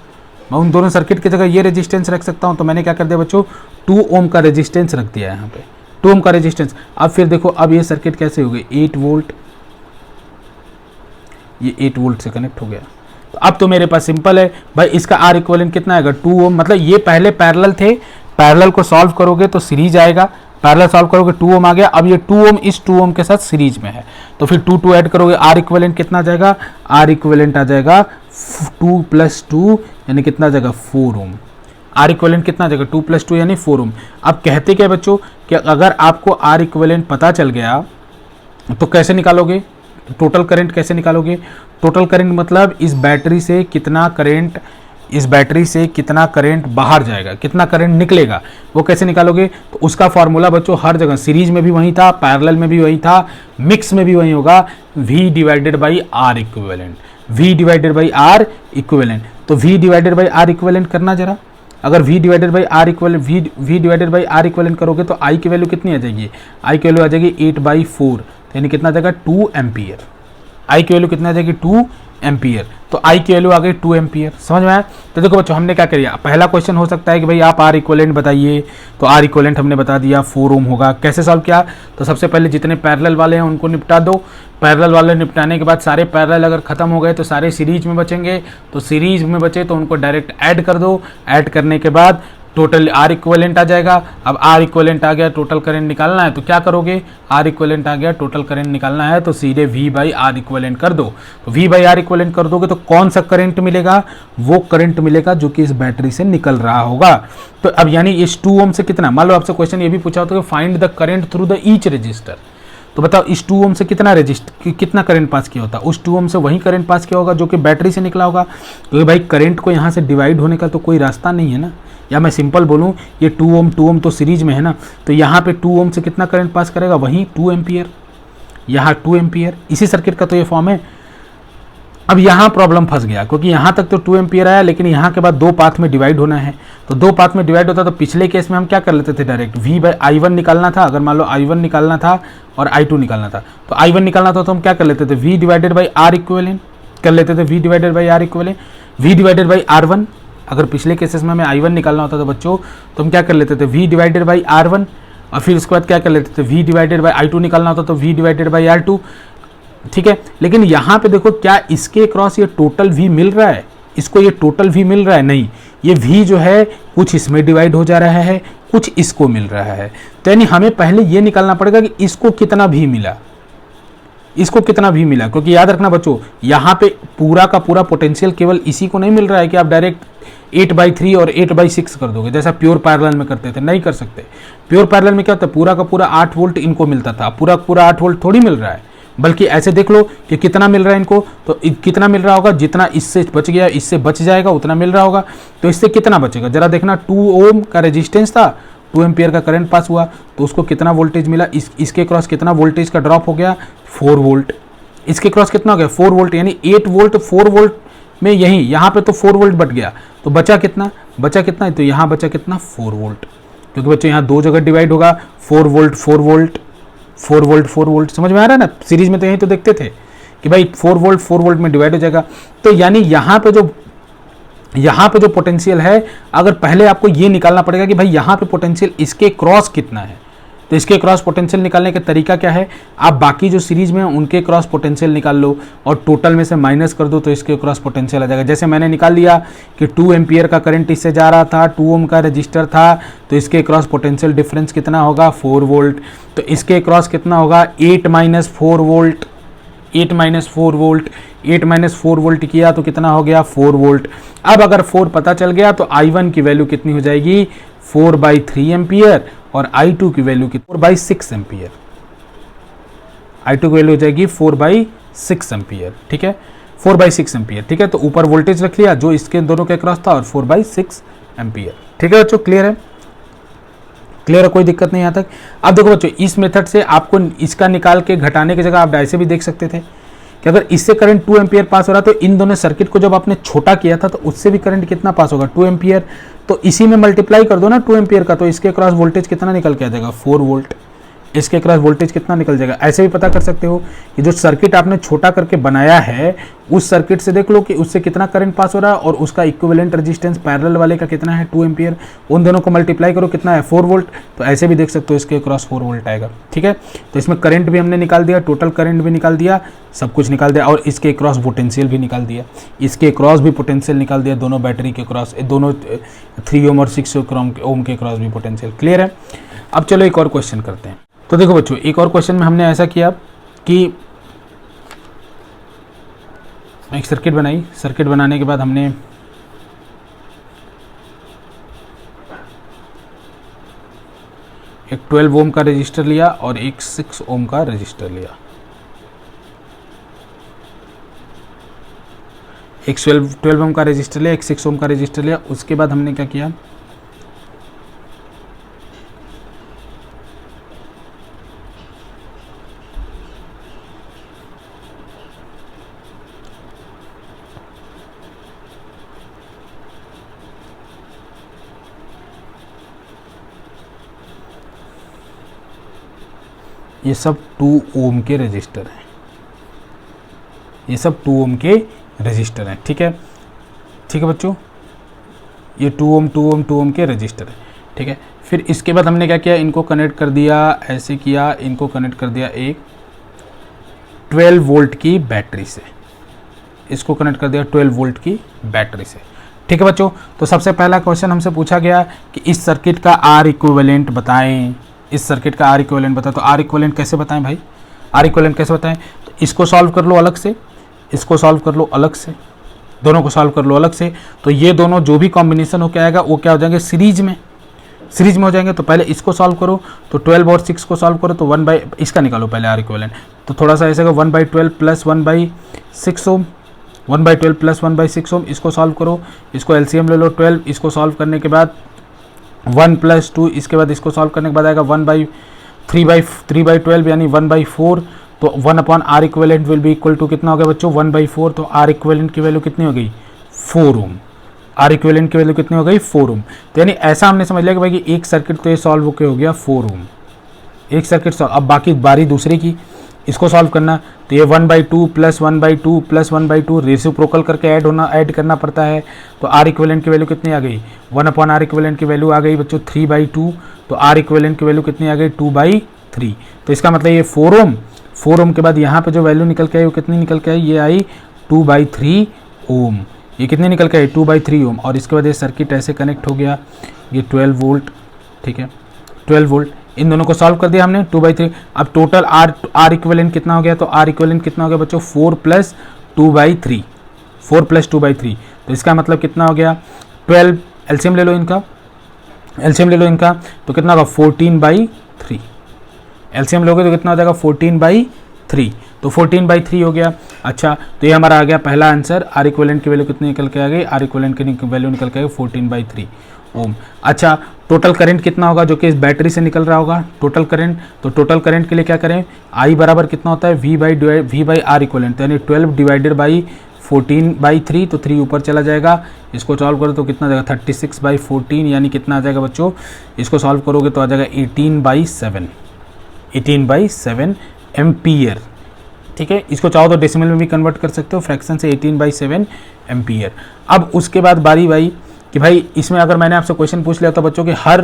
मैं उन दोनों सर्किट की जगह ये रेजिस्टेंस रख सकता हूँ। तो मैंने क्या कर दिया बच्चों? 2 ओम का रेजिस्टेंस रख दिया है यहाँ पे, 2 ओम का रेजिस्टेंस। अब फिर देखो, अब ये सर्किट कैसे हो गई? 8 वोल्ट, ये 8 वोल्ट से कनेक्ट हो गया। तो अब तो मेरे पास सिंपल है भाई, इसका आर इक्विवेलेंट कितना आएगा? 2 ओम। मतलब ये पहले पैरेलल थे, पैरेलल को सॉल्व करोगे तो सीरीज आएगा, पैरेलल सॉल्व करोगे 2 ओम आ गया। अब ये 2 ओम इस 2 ओम के साथ सीरीज में है, तो फिर 2 2 ऐड करोगे, आर इक्विवेलेंट कितना आ जाएगा? आर इक्विवेलेंट आ जाएगा 2 + 2 यानी कितना आ जाएगा? 4 ओम। आर इक्विवेलेंट कितना आ जाएगा? 2 + 2 यानी 4 ओम। अब कहते क्या बच्चों कि अगर आपको आर इक्विवेलेंट पता चल गया तो कैसे निकालोगे? टोटल करंट कैसे निकालोगे? टोटल करंट मतलब इस बैटरी से कितना करंट, इस बैटरी से कितना करंट बाहर जाएगा, कितना करंट निकलेगा, वो कैसे निकालोगे? तो उसका फॉर्मूला बच्चों हर जगह, सीरीज में भी वही था, पैरेलल में भी वही था, मिक्स में भी वही होगा, V divided by R equivalent, V divided by R equivalent. तो V divided by R equivalent करना जरा। अगर V divided by R equivalent, V divided by R equivalent करोगे तो I की वैल्यू कितनी आ जाएगी? I की वैल्यू आ जाएगी 8/4, यानी कितना आ जाएगा? 2 एम्पियर। I की वैल्यू कितना आ जाएगी? 2 एम्पियर। तो I की वैल्यू आ गई 2 एम्पियर। समझ में आया? तो देखो बच्चों, हमने क्या किया? पहला क्वेश्चन हो सकता है कि भाई आप आर इक्विवेलेंट बताइए, तो आर इक्विवेलेंट हमने बता दिया 4 ओम होगा। कैसे सॉल्व किया? तो सबसे पहले जितने पैरेलल वाले हैं उनको निपटा दो, पैरेलल वाले निपटाने के बाद सारे पैरेलल अगर खत्म हो गए तो सारे सीरीज में बचेंगे, तो सीरीज में बचे तो उनको डायरेक्ट ऐड कर दो, ऐड करने के बाद टोटल आर इक्विवेलेंट आ जाएगा। अब आर इक्विवेलेंट आ गया, टोटल करंट निकालना है तो क्या करोगे? आर इक्विवेलेंट आ गया, टोटल करंट निकालना है तो सीधे V बाई आर इक्विवेलेंट कर दो। तो V बाई आर इक्विवेलेंट कर दोगे तो कौन सा करंट मिलेगा? वो करंट मिलेगा जो कि इस बैटरी से निकल रहा होगा। तो अब यानी इस 2 ओम से कितना, मान लो आपसे क्वेश्चन ये भी पूछा होता है find the current through the each resistor, तो बताओ इस 2 ओम से कितना करंट पास किया होता? उस 2 ओम से वही करंट पास किया होगा जो कि बैटरी से निकला होगा। तो भाई करंट को यहाँ से डिवाइड होने का तो कोई रास्ता नहीं है ना। या मैं सिंपल बोलूँ, ये 2 ओम तो सीरीज में है ना, तो यहाँ पे 2 ओम से कितना करंट पास करेगा? वहीं 2 एम्पियर, यहाँ 2 एम्पियर। इसी सर्किट का तो ये फॉर्म है। अब यहाँ प्रॉब्लम फंस गया, क्योंकि यहाँ तक तो 2 एम्पियर आया, लेकिन यहाँ के बाद 2 पाथ में डिवाइड होना है। तो 2 पाथ में डिवाइड होता तो पिछले केस में हम क्या कर लेते थे? डायरेक्ट V बाई I1 निकालना था। अगर मान लो I1 निकालना था और I2 निकालना था, तो I1 निकालना था तो हम क्या कर लेते थे? V divided by R equivalent कर लेते थे, V divided by R equivalent, V divided by R1। अगर पिछले केसेस में हमें I1 निकालना होता तो बच्चों तो हम क्या कर लेते थे? V डिवाइडेड बाई R1, और फिर उसके बाद क्या कर लेते थे? V डिवाइडेड बाई I2 निकालना होता तो V डिवाइडेड बाई R2। ठीक है, लेकिन यहाँ पे देखो, क्या इसके क्रॉस ये टोटल V मिल रहा है? इसको ये टोटल V मिल रहा है? नहीं, ये V जो है कुछ इसमें डिवाइड हो जा रहा है, कुछ इसको मिल रहा है। तो यानी हमें पहले ये निकालना पड़ेगा कि इसको कितना V मिला, इसको कितना V मिला। क्योंकि याद रखना बच्चों, यहाँ पे पूरा का पूरा पोटेंशियल केवल इसी को नहीं मिल रहा है कि आप डायरेक्ट 8/3 और 8/6 कर दोगे जैसा प्योर पैरेलल में करते थे। नहीं कर सकते। प्योर पैरेलल में क्या होता है? पूरा का पूरा 8 वोल्ट इनको मिलता था, पूरा का पूरा 8 वोल्ट थोड़ी मिल रहा है। बल्कि ऐसे देख लो कि कितना मिल रहा है इनको, तो कितना मिल रहा होगा? जितना इससे बच गया, इससे बच जाएगा उतना मिल रहा होगा। तो इससे कितना बचेगा जरा देखना। 2 ओम का रेजिस्टेंस था, 2 एम्पियर का करंट पास हुआ, तो उसको कितना वोल्टेज मिला? इसके क्रॉस कितना वोल्टेज का ड्रॉप हो गया? 4 वोल्ट। इसके क्रॉस कितना हो गया? 4 वोल्ट, यानी 8 वोल्ट 4 वोल्ट में यही यहाँ पे तो 4 वोल्ट बच गया, तो बचा कितना? बचा कितना? तो यहाँ बचा कितना? 4 वोल्ट। क्योंकि बच्चों यहाँ 2 जगह डिवाइड होगा, 4 वोल्ट 4 वोल्ट 4 वोल्ट 4 वोल्ट। समझ में आ रहा है ना? सीरीज में तो यही तो देखते थे कि भाई 4 वोल्ट 4 वोल्ट में डिवाइड हो जाएगा। तो यानी यहाँ पे जो पोटेंशियल है, अगर पहले आपको ये निकालना पड़ेगा कि भाई यहाँ पे पोटेंशियल इसके क्रॉस कितना है, तो इसके क्रॉस पोटेंशियल निकालने का तरीका क्या है, आप बाकी जो सीरीज में उनके क्रॉस पोटेंशियल निकाल लो और टोटल में से माइनस कर दो तो इसके क्रॉस पोटेंशियल आ जाएगा। जैसे मैंने निकाल लिया कि 2 एम्पियर का करंट इससे जा रहा था, 2 ओम का रजिस्टर था, तो इसके क्रॉस पोटेंशियल डिफरेंस कितना होगा 4 वोल्ट। तो इसके क्रॉस कितना होगा 8 - 4 वोल्ट, 8 - 4 वोल्ट, 8 - 4 वोल्ट किया तो कितना हो गया 4 वोल्ट। अब अगर 4 पता चल गया तो I1 की वैल्यू कितनी हो जाएगी 4/3 एम्पियर और I2 की वैल्यू 4/6 एम्पियर। I2 की वैल्यू हो जाएगी 4/6 एम्पियर, ठीक है 4/6 एम्पियर, ठीक है। तो ऊपर वोल्टेज रख लिया जो इसके दोनों के क्रॉस था और 4/6 एम्पियर, ठीक है बच्चों। क्लियर है, क्लियर है, कोई दिक्कत नहीं यहाँ तक। अब देखो बच्चों इस मेथड से आपको इसका निकाल के घटाने की जगह आप ऐसे भी देख सकते थे कि अगर इससे करंट 2 एम्पियर पास हो रहा है तो इन दोनों सर्किट को जब आपने छोटा किया था तो उससे भी करंट कितना पास होगा 2 एम्पियर। तो इसी में मल्टीप्लाई कर दो ना 2 एम्पियर का, तो इसके क्रॉस वोल्टेज कितना निकल के आ जाएगा 4 वोल्ट। इसके क्रॉस वोल्टेज कितना निकल जाएगा। ऐसे भी पता कर सकते हो कि जो सर्किट आपने छोटा करके बनाया है उस सर्किट से देख लो कि उससे कितना करंट पास हो रहा है और उसका इक्विवेलेंट रेजिस्टेंस पैरेलल वाले का कितना है 2 एम्पियर। उन दोनों को मल्टीप्लाई करो कितना है 4 वोल्ट। तो ऐसे भी देख सकते हो इसके क्रॉस 4 वोल्ट आएगा, ठीक है। तो इसमें करंट भी हमने निकाल दिया, टोटल करंट भी निकाल दिया, सब कुछ निकाल दिया और इसके क्रॉस पोटेंशियल भी निकाल दिया। इसके क्रॉस भी पोटेंशियल निकाल दिया, दोनों बैटरी के क्रॉस, दोनों 3 ओम और 6 ओम के क्रॉस भी पोटेंशियल। क्लियर है। अब चलो एक और क्वेश्चन करते हैं। तो देखो बच्चों एक और क्वेश्चन में हमने ऐसा किया कि एक सर्किट बनाई, सर्किट बनाने के बाद हमने एक 12 ओम का रजिस्टर लिया और एक 6 ओम का रजिस्टर लिया। एक 12 ओम का रजिस्टर लिया, एक 6 ओम का रजिस्टर लिया। उसके बाद हमने क्या किया, ये सब 2 ओम के रजिस्टर हैं, ये सब 2 ओम के रजिस्टर हैं, ठीक है, ठीक है बच्चों। ये 2 ओम 2 ओम 2 ओम के रजिस्टर हैं, ठीक है। फिर इसके बाद हमने क्या किया, इनको कनेक्ट कर दिया, ऐसे किया, इनको कनेक्ट कर दिया एक 12 वोल्ट की बैटरी से, इसको कनेक्ट कर दिया 12 वोल्ट की बैटरी से, ठीक है बच्चों। तो सबसे पहला क्वेश्चन हमसे पूछा गया कि इस सर्किट का आर इक्विवेलेंट बताएं, इस सर्किट का आर इक्विवेलेंट बताएं। तो आर इक्विवेलेंट कैसे बताएं भाई, आर इक्विवेलेंट कैसे बताएं। तो इसको सॉल्व कर लो अलग से, इसको सॉल्व कर लो अलग से, दोनों को सॉल्व कर लो अलग से। तो ये दोनों जो भी कॉम्बिनेशन हो क्या आएगा वो क्या हो जाएंगे सीरीज में, सीरीज में हो जाएंगे। तो पहले इसको सॉल्व करो, तो 12 और 6 को सॉल्व करो तो 1 बाई, इसका निकालो पहले आर इक्विवेलेंट। तो थोड़ा सा ऐसे 1/12 प्लस 1/6 ओम, 1/12 प्लस 1/6 ओम, इसको सॉल्व करो, इसको एलसीएम ले लो 12, इसको सॉल्व करने के बाद 1 + 2, इसके बाद इसको सॉल्व करने के बाद आएगा 3/12 यानी 1/4। तो 1/R equivalent will be equal to कितना हो गया बच्चों 1/4। तो आर इक्विवेलेंट की वैल्यू कितनी हो गई 4 ओम, आर इक्विवेलेंट की वैल्यू कितनी हो गई 4 ओम। तो यानी ऐसा हमने समझ लिया कि भाई कि एक सर्किट तो ये सॉल्व होकर हो गया 4 ओम, एक सर्किट सॉल्व। अब बाकी बारी दूसरे की, इसको सॉल्व करना। तो ये 1/2 प्लस 1/2 प्लस 1/2 रेसिप्रोकल करके ऐड करना पड़ता है। तो आर इक्विवेलेंट की वैल्यू कितनी आ गई 1/R इक्विवेलेंट की वैल्यू आ गई बच्चों 3/2। तो आर इक्विवेलेंट की वैल्यू कितनी आ गई 2/3। तो इसका मतलब ये 4 ओम, 4 ओम के बाद यहाँ पे जो वैल्यू निकल के आई वो कितनी निकल के आई, ये आई 2/3 ओम। ये कितनी निकल के आई 2/3 ओम। और इसके बाद ये सर्किट ऐसे कनेक्ट हो गया, ये 12 वोल्ट, ठीक है 12 वोल्ट। इन दोनों को सॉल्व कर दिया हमने 2/3। अब टोटल आर इक्विवेलेंट कितना हो गया, तो आर इक्विवेलेंट कितना हो गया बच्चों 4 + 2/3, 4 + 2/3। तो इसका मतलब कितना हो गया 12, एलसीएम ले लो इनका, एलसीएम ले लो इनका, तो कितना होगा 14/3। एलसीएम लोगे तो कितना हो जाएगा 14/3। तो 14/3 हो गया। अच्छा तो ये हमारा आ गया पहला आंसर। आर इक्विवेलेंट की वैल्यू कितनी निकल के आ गई, आर इक्विवेलेंट की वैल्यू निकल के आ गई 14/3 ओम। अच्छा टोटल करंट कितना होगा जो कि इस बैटरी से निकल रहा होगा टोटल करंट। तो टोटल करंट के लिए क्या करें, आई बराबर कितना होता है V/R इक्विवेलेंट, यानी 12 डिवाइडेड बाई 14/3। तो 3 ऊपर चला जाएगा, इसको सॉल्व करो तो कितना जाएगा 36/14, यानी कितना आ जाएगा बच्चों, इसको सॉल्व करोगे तो आ जाएगा 18/7, 18/7 एम्पियर, ठीक है। इसको चाहो तो डेसिमल में भी कन्वर्ट कर सकते हो, फ्रैक्शन से 18/7 एम्पियर। अब उसके बाद बारी कि भाई इसमें अगर मैंने आपसे क्वेश्चन पूछ लिया था बच्चों कि हर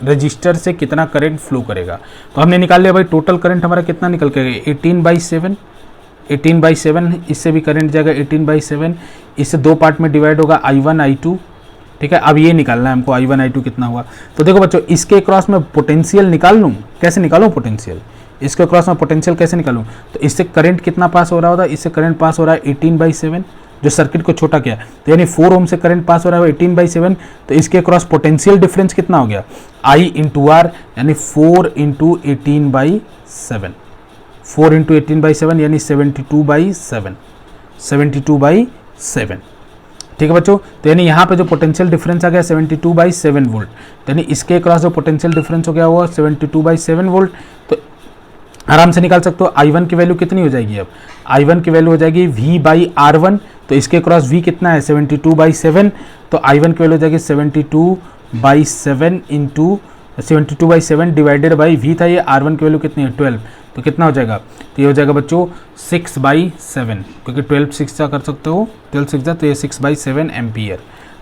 रजिस्टर से कितना करंट फ्लो करेगा। तो हमने निकाल लिया भाई टोटल करंट हमारा कितना निकल के गया 18/7, 18/7 इससे भी करंट जाएगा 18/7, इससे दो पार्ट में डिवाइड होगा I1 I2, ठीक है। अब ये निकालना है हमको I1 I2 कितना हुआ। तो देखो बच्चों इसके क्रॉस में पोटेंशियल निकाल लूँ, कैसे निकालूँ पोटेंशियल, इसके क्रॉस में पोटेंशियल कैसे निकालूँ। तो इससे करंट कितना पास हो रहा होता है, इससे करंट पास हो रहा है 18/7 जो सर्किट को छोटा किया, तो यानी 4 ओम से करंट पास हो रहा है 18/7, तो इसके क्रॉस पोटेंशियल डिफरेंस कितना हो गया I इंटू आर, यानी 4 इंटू 18/7, 4 इंटू 18/7 यानी 72/7, 72/7, ठीक है बच्चों। तो यानी यहाँ पे जो पोटेंशियल डिफरेंस आ गया 72/7 वोल्ट, तो यानी इसके क्रॉस जो पोटेंशियल डिफरेंस हो गया वो 72/7 वोल्ट। तो आराम से निकाल सकते हो I1 की वैल्यू कितनी हो जाएगी, अब I1 की वैल्यू हो जाएगी V/R1, तो इसके क्रॉस V कितना है 72/7, तो I1 की वैल्यू हो जाएगी 72/7 इंटू 72/7 डिवाइडेड बाई V था ये, R1 की वैल्यू कितनी है 12, तो कितना हो जाएगा, तो ये हो जाएगा बच्चों 6/7, क्योंकि 12 6 का कर सकते हो, 12 6 तो ये 6/7 एम्पियर।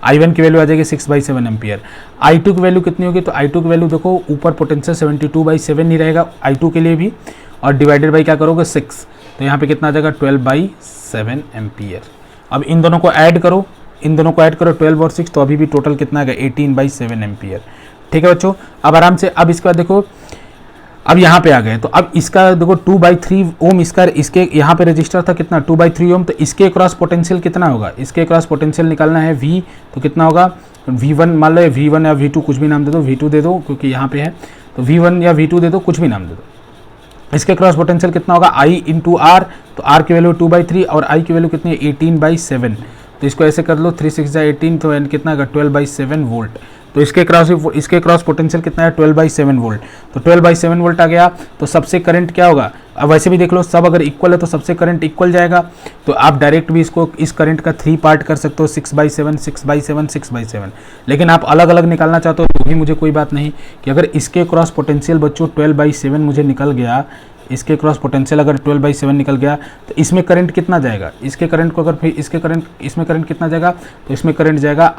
I1 की वैल्यू आ जाएगी 6/7 एम्पियर। I2 की वैल्यू कितनी होगी, तो I2 की वैल्यू देखो ऊपर पोटेंशियल 72/7 ही रहेगा I2 के लिए भी, और डिवाइडेड बाई क्या करोगे 6, तो यहाँ पे कितना आ जाएगा 12/7 एम्पियर। अब इन दोनों को ऐड करो, इन दोनों को ऐड करो 12 और 6, तो अभी भी टोटल कितना आ गया 18/7 एम्पियर, ठीक है बच्चों। अब आराम से अब इसके बाद देखो अब यहाँ पे आ गए, तो अब इसका देखो 2/3 ओम इसके यहाँ पे रजिस्टर था कितना 2/3 ओम, तो इसके क्रॉस पोटेंशियल कितना होगा, इसके क्रॉस पोटेंशियल निकालना है V, तो कितना होगा V1, मान लो V1 या V2 कुछ भी नाम दे दो, V2 दे दो क्योंकि यहाँ पे है, तो V1 या V2 दे दो, कुछ भी नाम दे दो। इसके क्रॉस पोटेंशियल कितना होगा I इंटू R, तो R की वैल्यू 2/3 और I की वैल्यू कितनी है 18/7, तो इसको ऐसे कर लो 3 6 18, तो कितना होगा 12/7 वोल्ट। तो इसके क्रॉस पोटेंशियल कितना है 12/7 वोल्ट, तो 12/7 वोल्ट आ गया, तो सबसे करंट क्या होगा, अब वैसे भी देख लो सब अगर इक्वल है तो सबसे करंट इक्वल जाएगा, तो आप डायरेक्ट भी इसको इस करंट का 3 पार्ट कर सकते हो 6/7 6/7 6/7, लेकिन आप अलग अलग निकालना चाहते हो तो भी मुझे कोई बात नहीं, कि अगर इसके क्रॉस पोटेंशियल बच्चों 12/7 मुझे निकल गया, इसके क्रॉस पोटेंशियल अगर 12/7 निकल गया, तो इसमें करंट कितना जाएगा, इसके करंट को अगर फिर इसमें करंट कितना जाएगा, तो इसमें करंट जाएगा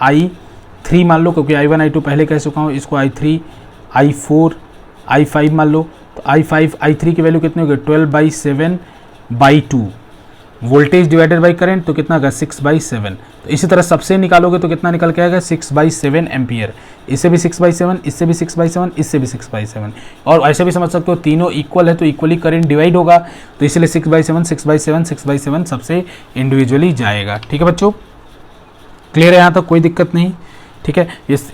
I3 मान लो, क्योंकि I1 I2 पहले कह चुका हूँ, इसको I3 I4 I5 मान लो, तो I5 I3 की वैल्यू कितनी होगी 12/7/2 वोल्टेज डिवाइडेड बाई करंट, तो कितना होगा 6/7। तो इसी तरह सबसे निकालोगे तो कितना निकल के आएगा 6/7 एम्पियर, इससे भी 6/7, इससे भी 6/7, इससे भी 6/7, और ऐसे भी समझ सकते हो तीनों इक्वल है तो इक्वली करंट डिवाइड होगा, तो इसलिए 6/7 6/7 6/7 सबसे इंडिविजुअली जाएगा, ठीक है बच्चों, क्लियर है यहाँ तक, कोई दिक्कत नहीं, ठीक है।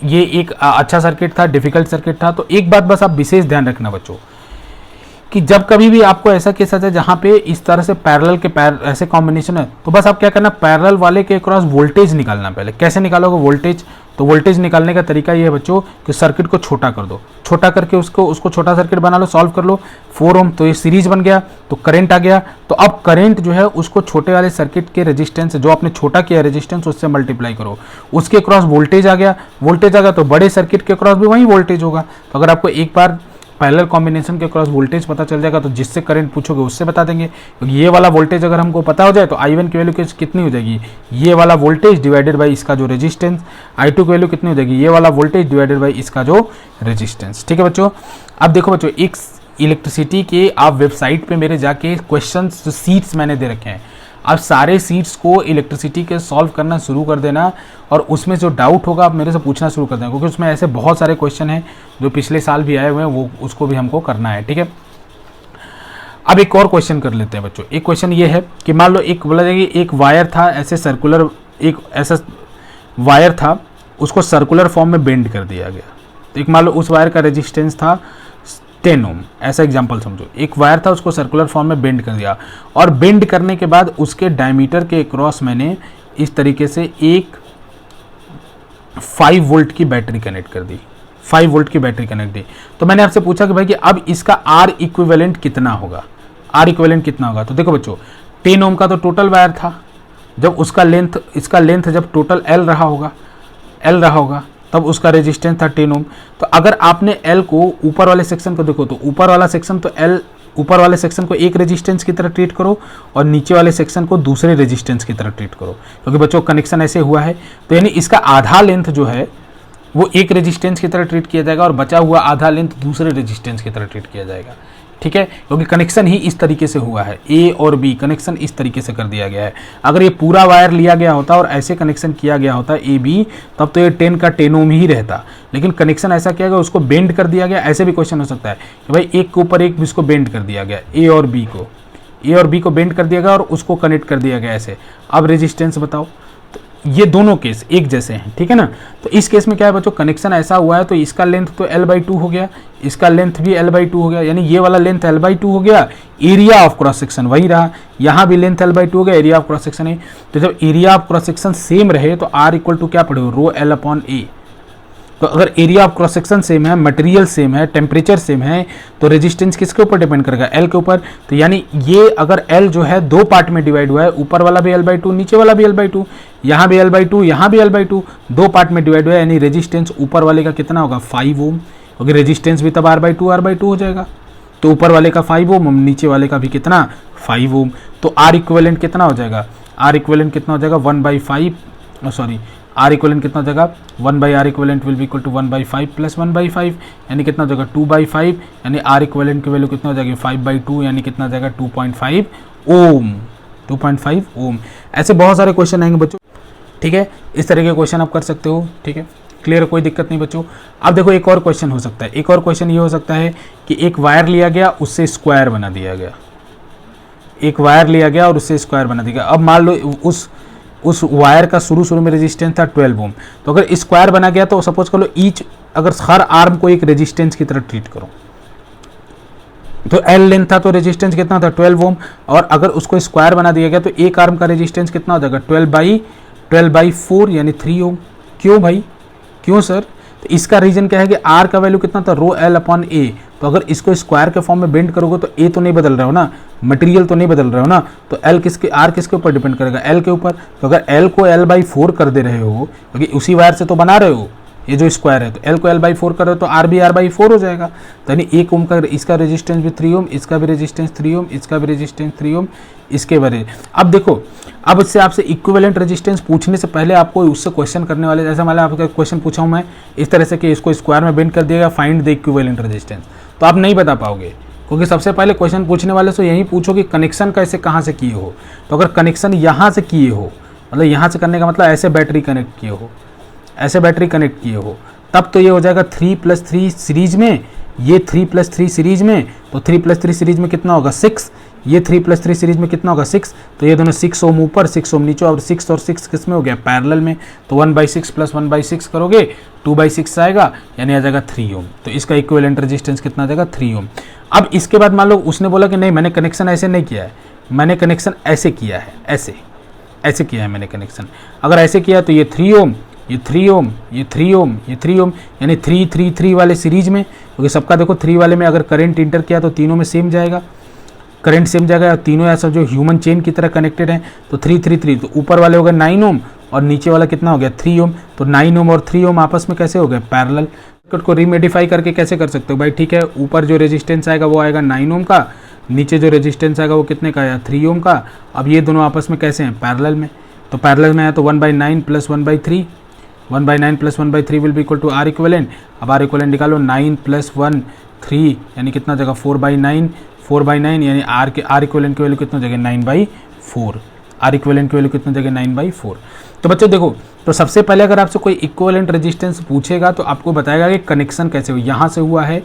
ये एक अच्छा सर्किट था, डिफिकल्ट सर्किट था। तो एक बात बस आप विशेष ध्यान रखना बच्चों, कि जब कभी भी आपको ऐसा केस आता है जहाँ पे इस तरह से पैरेलल के ऐसे कॉम्बिनेशन है, तो बस आप क्या करना, पैरेलल वाले के क्रॉस वोल्टेज निकालना। पहले कैसे निकालोगे वोल्टेज, तो वोल्टेज निकालने का तरीका ये है बच्चों कि सर्किट को छोटा कर दो, छोटा करके उसको छोटा सर्किट बना लो, सॉल्व कर लो 4 ओम, तो ये सीरीज बन गया, तो करंट आ गया। तो अब करंट जो है उसको छोटे वाले सर्किट के रेजिस्टेंस जो आपने छोटा किया रेजिस्टेंस उससे मल्टीप्लाई करो, उसके क्रॉस वोल्टेज आ गया, वोल्टेज आ गया तो बड़े सर्किट के क्रॉस भी वही वोल्टेज होगा। तो अगर आपको एक बार पैरेलल कॉम्बिनेशन के क्रॉस वोल्टेज पता चल जाएगा तो जिससे करंट पूछोगे उससे बता देंगे, क्योंकि ये वाला वोल्टेज अगर हमको पता हो जाए तो I1 की वैल्यू कितनी हो जाएगी, ये वाला वोल्टेज डिवाइडेड बाई इसका जो रेजिस्टेंस, I2 की वैल्यू कितनी हो जाएगी, ये वाला वोल्टेज डिवाइडेड बाई इसका जो रेजिस्टेंस, ठीक है बच्चों। अब देखो बच्चों, एक इलेक्ट्रिसिटी के आप वेबसाइट पे मेरे जाके क्वेश्चंस जो सीट्स मैंने दे रखे हैं, आप सारे सीट्स को इलेक्ट्रिसिटी के सॉल्व करना शुरू कर देना, और उसमें जो डाउट होगा आप मेरे से पूछना शुरू कर देना, क्योंकि उसमें ऐसे बहुत सारे क्वेश्चन हैं जो पिछले साल भी आए हुए हैं, वो उसको भी हमको करना है, ठीक है। अब एक और क्वेश्चन कर लेते हैं बच्चों। एक क्वेश्चन ये है कि मान लो एक बोला जाएगी एक वायर था ऐसे सर्कुलर, एक ऐसा वायर था उसको सर्कुलर फॉर्म में बेंड कर दिया गया, तो एक मान लो उस वायर का रेजिस्टेंस था 10 ओम, ऐसा एग्जांपल समझो। एक वायर था उसको सर्कुलर फॉर्म में बेंड कर दिया, और बेंड करने के बाद उसके डायमीटर के क्रॉस मैंने इस तरीके से एक 5 वोल्ट की बैटरी कनेक्ट कर दी, 5 वोल्ट की बैटरी कनेक्ट दी। तो मैंने आपसे पूछा कि भाई कि अब इसका R इक्विवेलेंट कितना होगा, R इक्विवेलेंट कितना होगा। तो देखो बच्चों 10 ओम का तो टोटल वायर था, जब उसका लेंथ, इसका लेंथ जब टोटल L रहा होगा तब उसका रेजिस्टेंस था 10 ओम। तो अगर आपने L को ऊपर वाले सेक्शन को देखो, तो ऊपर वाला सेक्शन तो L, ऊपर वाले सेक्शन को एक रेजिस्टेंस की तरह ट्रीट करो और नीचे वाले सेक्शन को दूसरे रेजिस्टेंस की तरह ट्रीट करो, क्योंकि बच्चों कनेक्शन ऐसे हुआ है। तो यानी इसका आधा लेंथ जो है, वो एक रेजिस्टेंस की तरह ट्रीट किया जाएगा और बचा हुआ आधा लेंथ दूसरे रेजिस्टेंस की तरह ट्रीट किया जाएगा। ठीक है, क्योंकि कनेक्शन ही इस तरीके से हुआ है, ए और बी कनेक्शन इस तरीके से कर दिया गया है। अगर ये पूरा वायर लिया गया होता और ऐसे कनेक्शन किया गया होता ए बी, तब तो ये 10 का 10 ओम ही रहता, लेकिन कनेक्शन ऐसा किया गया, उसको बेंड कर दिया गया। ऐसे भी क्वेश्चन हो सकता है कि भाई एक के ऊपर एक इसको बेंड कर दिया गया, ए और बी को बेंड कर दिया गया और उसको कनेक्ट कर दिया गया ऐसे। अब रेजिस्टेंस बताओ, ये दोनों केस एक जैसे हैं, ठीक है ना। तो इस केस में क्या है बच्चों, कनेक्शन ऐसा हुआ है तो इसका लेंथ तो L/2 हो गया, इसका लेंथ भी L/2 हो गया, यानी ये वाला लेंथ L/2 हो गया, एरिया ऑफ क्रॉस सेक्शन वही रहा, यहाँ भी लेंथ L/2 हो गया, एरिया ऑफ क्रॉस सेक्शन है। तो जब area of cross section same रहे तो R इक्वल टू क्या पढ़े, रो L/A। तो अगर area of cross section same है, मटेरियल सेम है, टेम्परेचर सेम है, तो रेजिस्टेंस किसके ऊपर डिपेंड करेगा, L के ऊपर। तो यानी ये अगर L जो है दो पार्ट में डिवाइड हुआ है, ऊपर वाला भी L/2 नीचे वाला भी L/2, यहाँ भी L/2 यहाँ भी L/2, दो पार्ट में डिवाइड हुआ है, यानी रेजिस्टेंस ऊपर वाले का कितना होगा 5 ओम, क्योंकि रेजिस्टेंस भी तब R/2 हो जाएगा। तो ऊपर वाले का 5 ओम, नीचे वाले का भी कितना 5 ओम। तो R इक्विवेलेंट कितना हो जाएगा, R इक्विवेलेंट कितना हो जाएगा 1/5, सॉरी R इक्विवेलेंट कितना हो जाएगा 1/R equivalent will be equal to 1/5 plus 1/5, यानी कितना हो जाएगा 2/5, यानी R इक्विवेलेंट की वैल्यू कितना हो जाएगी 5/2, यानी कितना हो जाएगा 2.5 ओम, 2.5 ओम। ऐसे बहुत सारे क्वेश्चन आएंगे बच्चों, ठीक है, इस तरह के क्वेश्चन आप कर सकते हो, ठीक है, क्लियर, कोई दिक्कत नहीं बच्चों। अब देखो एक और क्वेश्चन हो सकता है, एक और क्वेश्चन ये हो सकता है कि एक वायर लिया गया, उससे स्क्वायर बना दिया गया, एक वायर लिया गया और उससे स्क्वायर बना दिया गया। अब मान लो उस वायर का शुरू में रेजिस्टेंस था 12 ओम, तो अगर स्क्वायर बना गया तो सपोज कर लो ईच, अगर हर आर्म को एक रेजिस्टेंस की तरह ट्रीट करो, तो L लेंथ था तो रेजिस्टेंस कितना था 12 ओम, और अगर उसको स्क्वायर बना दिया गया तो एक आर्म का रेजिस्टेंस कितना हो जाएगा 12/4 यानी 3 ओम। क्यों भाई, क्यों सर? तो इसका रीजन क्या है कि R का वैल्यू कितना था रो L/A, तो अगर इसको स्क्वायर के फॉर्म में बेंड करोगे तो A तो नहीं बदल रहे हो ना, मटेरियल तो नहीं बदल रहे हो ना, तो R किसके ऊपर डिपेंड करेगा, L के ऊपर। तो अगर L को L/4 कर दे रहे हो, क्योंकि उसी वायर से तो बना रहे हो ये जो स्क्वायर है, तो L को L/4 कर रहे हो तो R भी R/4 हो जाएगा। तो यानी 1 ओम का इसका रेजिस्टेंस भी 3 ओम, इसका भी रेजिस्टेंस 3 ओम, इसका भी रेजिस्टेंस 3 ओम, इसके बारे। अब देखो, अब इससे आपसे इक्विवेलेंट रेजिस्टेंस पूछने से पहले आपको उससे क्वेश्चन करने वाले, जैसे मान लो आपका क्वेश्चन पूछा हूँ मैं इस तरह से कि इसको स्क्वायर में बेंड कर दिएगा, फाइंड द इक्विवेलेंट रेजिस्टेंस, तो आप नहीं बता पाओगे, क्योंकि सबसे पहले क्वेश्चन पूछने वाले से यही पूछो कि कनेक्शन कैसे कहाँ से किए हो। तो अगर कनेक्शन यहाँ से किए हो, मतलब यहाँ से करने का मतलब ऐसे बैटरी कनेक्ट किए हो, ऐसे बैटरी कनेक्ट किए हो, तब तो ये हो जाएगा 3+3 सीरीज में, ये 3+3 सीरीज में, तो 3+3 सीरीज में कितना होगा 6, ये 3+3 सीरीज में कितना होगा 6, तो ये दोनों 6 ओम ऊपर 6 ओम नीचे, और 6 और 6 किस में हो गया पैरेलल में, तो 1/6 प्लस 1/6 करोगे 2/6 आएगा, यानी आ जाएगा 3 ओम। तो इसका इक्विवेलेंट रेजिस्टेंस कितना आ जाएगा 3 ओम। अब इसके बाद मान लो उसने बोला कि नहीं मैंने कनेक्शन ऐसे नहीं किया है, मैंने कनेक्शन ऐसे किया है, ऐसे किया है मैंने कनेक्शन। अगर ऐसे किया तो ये 3 ओम, ये 3 ओम, ये 3 ओम, ये 3 ओम, यानी 3 3 3 वाले सीरीज में, क्योंकि सबका देखो 3 वाले में अगर करंट इंटर किया तो तीनों में सेम जाएगा, करंट सेम जाएगा, तीनों ऐसा जो ह्यूमन चेन की तरह कनेक्टेड हैं, तो 3 3 3, तो ऊपर वाले हो गए 9 ओम और नीचे वाला कितना हो गया 3 ओम, तो 9 ओम और 3 ओम आपस में कैसे हो गए पैरेलल। सर्किट को रीमोडिफाई करके कैसे कर सकते हो भाई, ठीक है, ऊपर जो रेजिस्टेंस आएगा वो आएगा 9 ओम का, नीचे जो रेजिस्टेंस आएगा वो कितने का आया 3 ओम का। अब ये दोनों आपस में कैसे हैं पैरेलल में, तो पैरेलल में है तो 1/9 plus 1/3, 1/9 plus 1/3 will be equal to R equivalent. अब R इक्विवेलेंट निकालो, 9 प्लस 1 3, यानी कितना जगह 4/9 यानी R इक्विवेलेंट की वैल्यू कितना जगह 9/4, R इक्विवेलेंट की वैल्यू कितना जगह 9/4। तो बच्चों देखो, तो सबसे पहले अगर आपसे कोई इक्विवेलेंट रेजिस्टेंस पूछेगा तो आपको बताएगा कि कनेक्शन कैसे हुआ, यहाँ से हुआ है,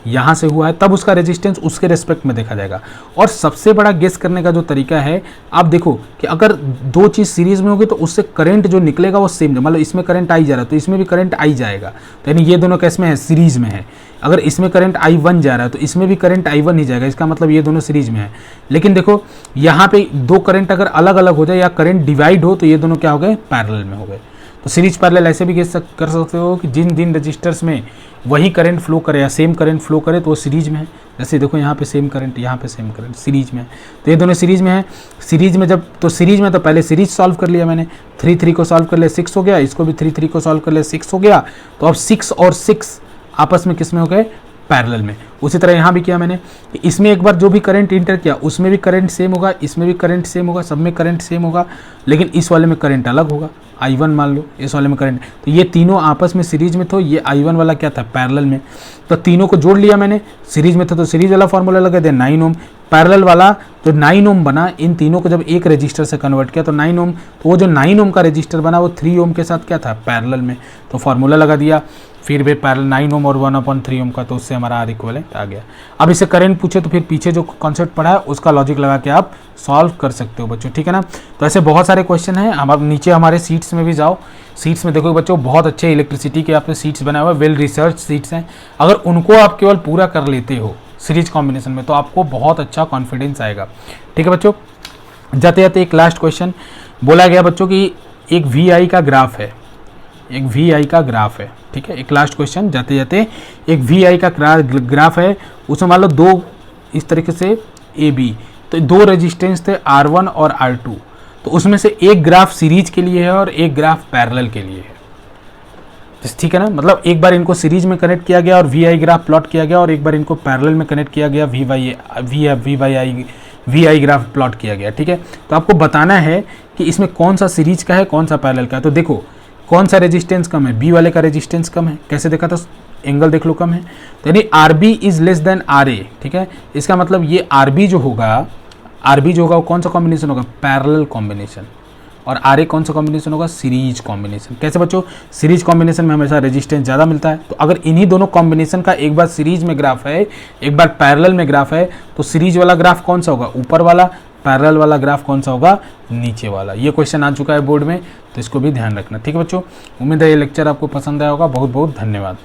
यहाँ से हुआ है, तब उसका रेजिस्टेंस उसके रेस्पेक्ट में देखा जाएगा। और सबसे बड़ा गेस करने का जो तरीका है, आप देखो कि अगर दो चीज़ सीरीज में होगी तो उससे करंट जो निकलेगा वो सेम, मतलब इसमें करंट आई जा रहा है तो इसमें भी करंट आई जाएगा, तो यानी ये दोनों कैसे में है सीरीज में है। अगर इसमें करंट I1 जा रहा है तो इसमें भी करंट I1 ही जाएगा, इसका मतलब ये दोनों सीरीज में है। लेकिन देखो यहाँ पे दो करंट अगर अलग अलग हो जाए या करंट डिवाइड हो तो ये दोनों क्या हो गए पैरेलल में हो गए। तो सीरीज पैरेलल ऐसे भी कर सकते हो कि जिन रजिस्टर्स में वही करंट फ्लो करे या सेम करंट फ्लो करे तो वो सीरीज में है। जैसे देखो यहाँ पे सेम करंट, यहाँ पे सेम करंट, सीरीज में है, तो ये दोनों सीरीज में है। सीरीज में जब तो सीरीज में तो पहले सीरीज सॉल्व कर लिया मैंने, 3 3 को सॉल्व कर लिया 6 हो गया, इसको भी 3 3 को सॉल्व कर लिया 6 हो गया। तो अब 6 और 6 आपस में किस में हो गए पैरेलल में। उसी तरह यहाँ भी किया मैंने, इसमें एक बार जो भी करंट इंटर किया उसमें भी करंट सेम होगा, इसमें भी करंट सेम होगा, सब में करंट सेम होगा, लेकिन इस वाले में करंट अलग होगा, I1 मान लो, इस वाले में करंट। तो ये तीनों आपस में सीरीज में, तो ये I1 वाला क्या था, पैरेलल में। तो तीनों को जोड़ लिया मैंने, सीरीज में था तो सीरीज वाला फार्मूला लगा दिया 9 ओम, पैरेलल वाला जो 9 ओम बना, इन तीनों को जब एक रजिस्टर से कन्वर्ट किया तो 9 ओम, तो वो जो 9 ओम का रजिस्टर बना वो 3 ओम के साथ क्या था, पैरेलल में। तो फार्मूला लगा दिया, फिर भी पैरेलल 9 ओम और 1/3 ओम का, तो उससे हमारा आर इक्विवेलेंट आ गया। अब इसे करंट पूछे तो फिर पीछे जो कॉन्सेप्ट पढ़ा है उसका लॉजिक लगा के आप सॉल्व कर सकते हो बच्चों, ठीक है ना। तो ऐसे बहुत सारे क्वेश्चन हैं। हम अब नीचे हमारे सीट्स में भी जाओ, सीट्स में देखो बच्चों बहुत अच्छे इलेक्ट्रिसिटी के आपने सीट्स बनाए हुए, वेल रिसर्च सीट्स हैं। अगर उनको आप केवल पूरा कर लेते हो सीरीज कॉम्बिनेशन में तो आपको बहुत अच्छा कॉन्फिडेंस आएगा, ठीक है बच्चों। जाते जाते एक लास्ट क्वेश्चन बोला गया बच्चों कि एक VI का ग्राफ है, एक VI का ग्राफ है, ठीक है। एक लास्ट क्वेश्चन जाते जाते, एक VI का ग्राफ है, उसमें मान लो दो इस तरीके से AB, तो दो रेजिस्टेंस थे R1 और R2, तो उसमें से एक ग्राफ सीरीज के लिए है और एक ग्राफ पैरेलल के लिए है, ठीक है ना। मतलब एक बार इनको सीरीज में कनेक्ट किया गया और VI ग्राफ प्लॉट किया गया, और एक बार इनको पैरेलल में कनेक्ट किया गया, VI ग्राफ प्लॉट किया गया, ठीक है। तो आपको बताना है कि इसमें कौन सा सीरीज का है, कौन सा पैरेलल का है। तो देखो कौन सा रेजिस्टेंस कम है, B वाले का रेजिस्टेंस कम है, कैसे देखा था, एंगल देख लो कम है, तो यानी RB is less then RA, ठीक है। इसका मतलब ये RB जो होगा वो कौन सा कॉम्बिनेशन होगा, पैरेलल कॉम्बिनेशन, और RA कौन सा कॉम्बिनेशन होगा, सीरीज कॉम्बिनेशन। कैसे बच्चों, सीरीज कॉम्बिनेशन में हमेशा रेजिस्टेंस ज़्यादा मिलता है। तो अगर इन्हीं दोनों कॉम्बिनेशन का एक बार सीरीज में ग्राफ है, एक बार पैरेलल में ग्राफ है, तो सीरीज वाला ग्राफ कौन सा होगा, ऊपर वाला, पैरेलल वाला ग्राफ कौन सा होगा, नीचे वाला। ये क्वेश्चन आ चुका है बोर्ड में, तो इसको भी ध्यान रखना, ठीक है बच्चों। उम्मीद है ये लेक्चर आपको पसंद आया होगा। बहुत बहुत धन्यवाद।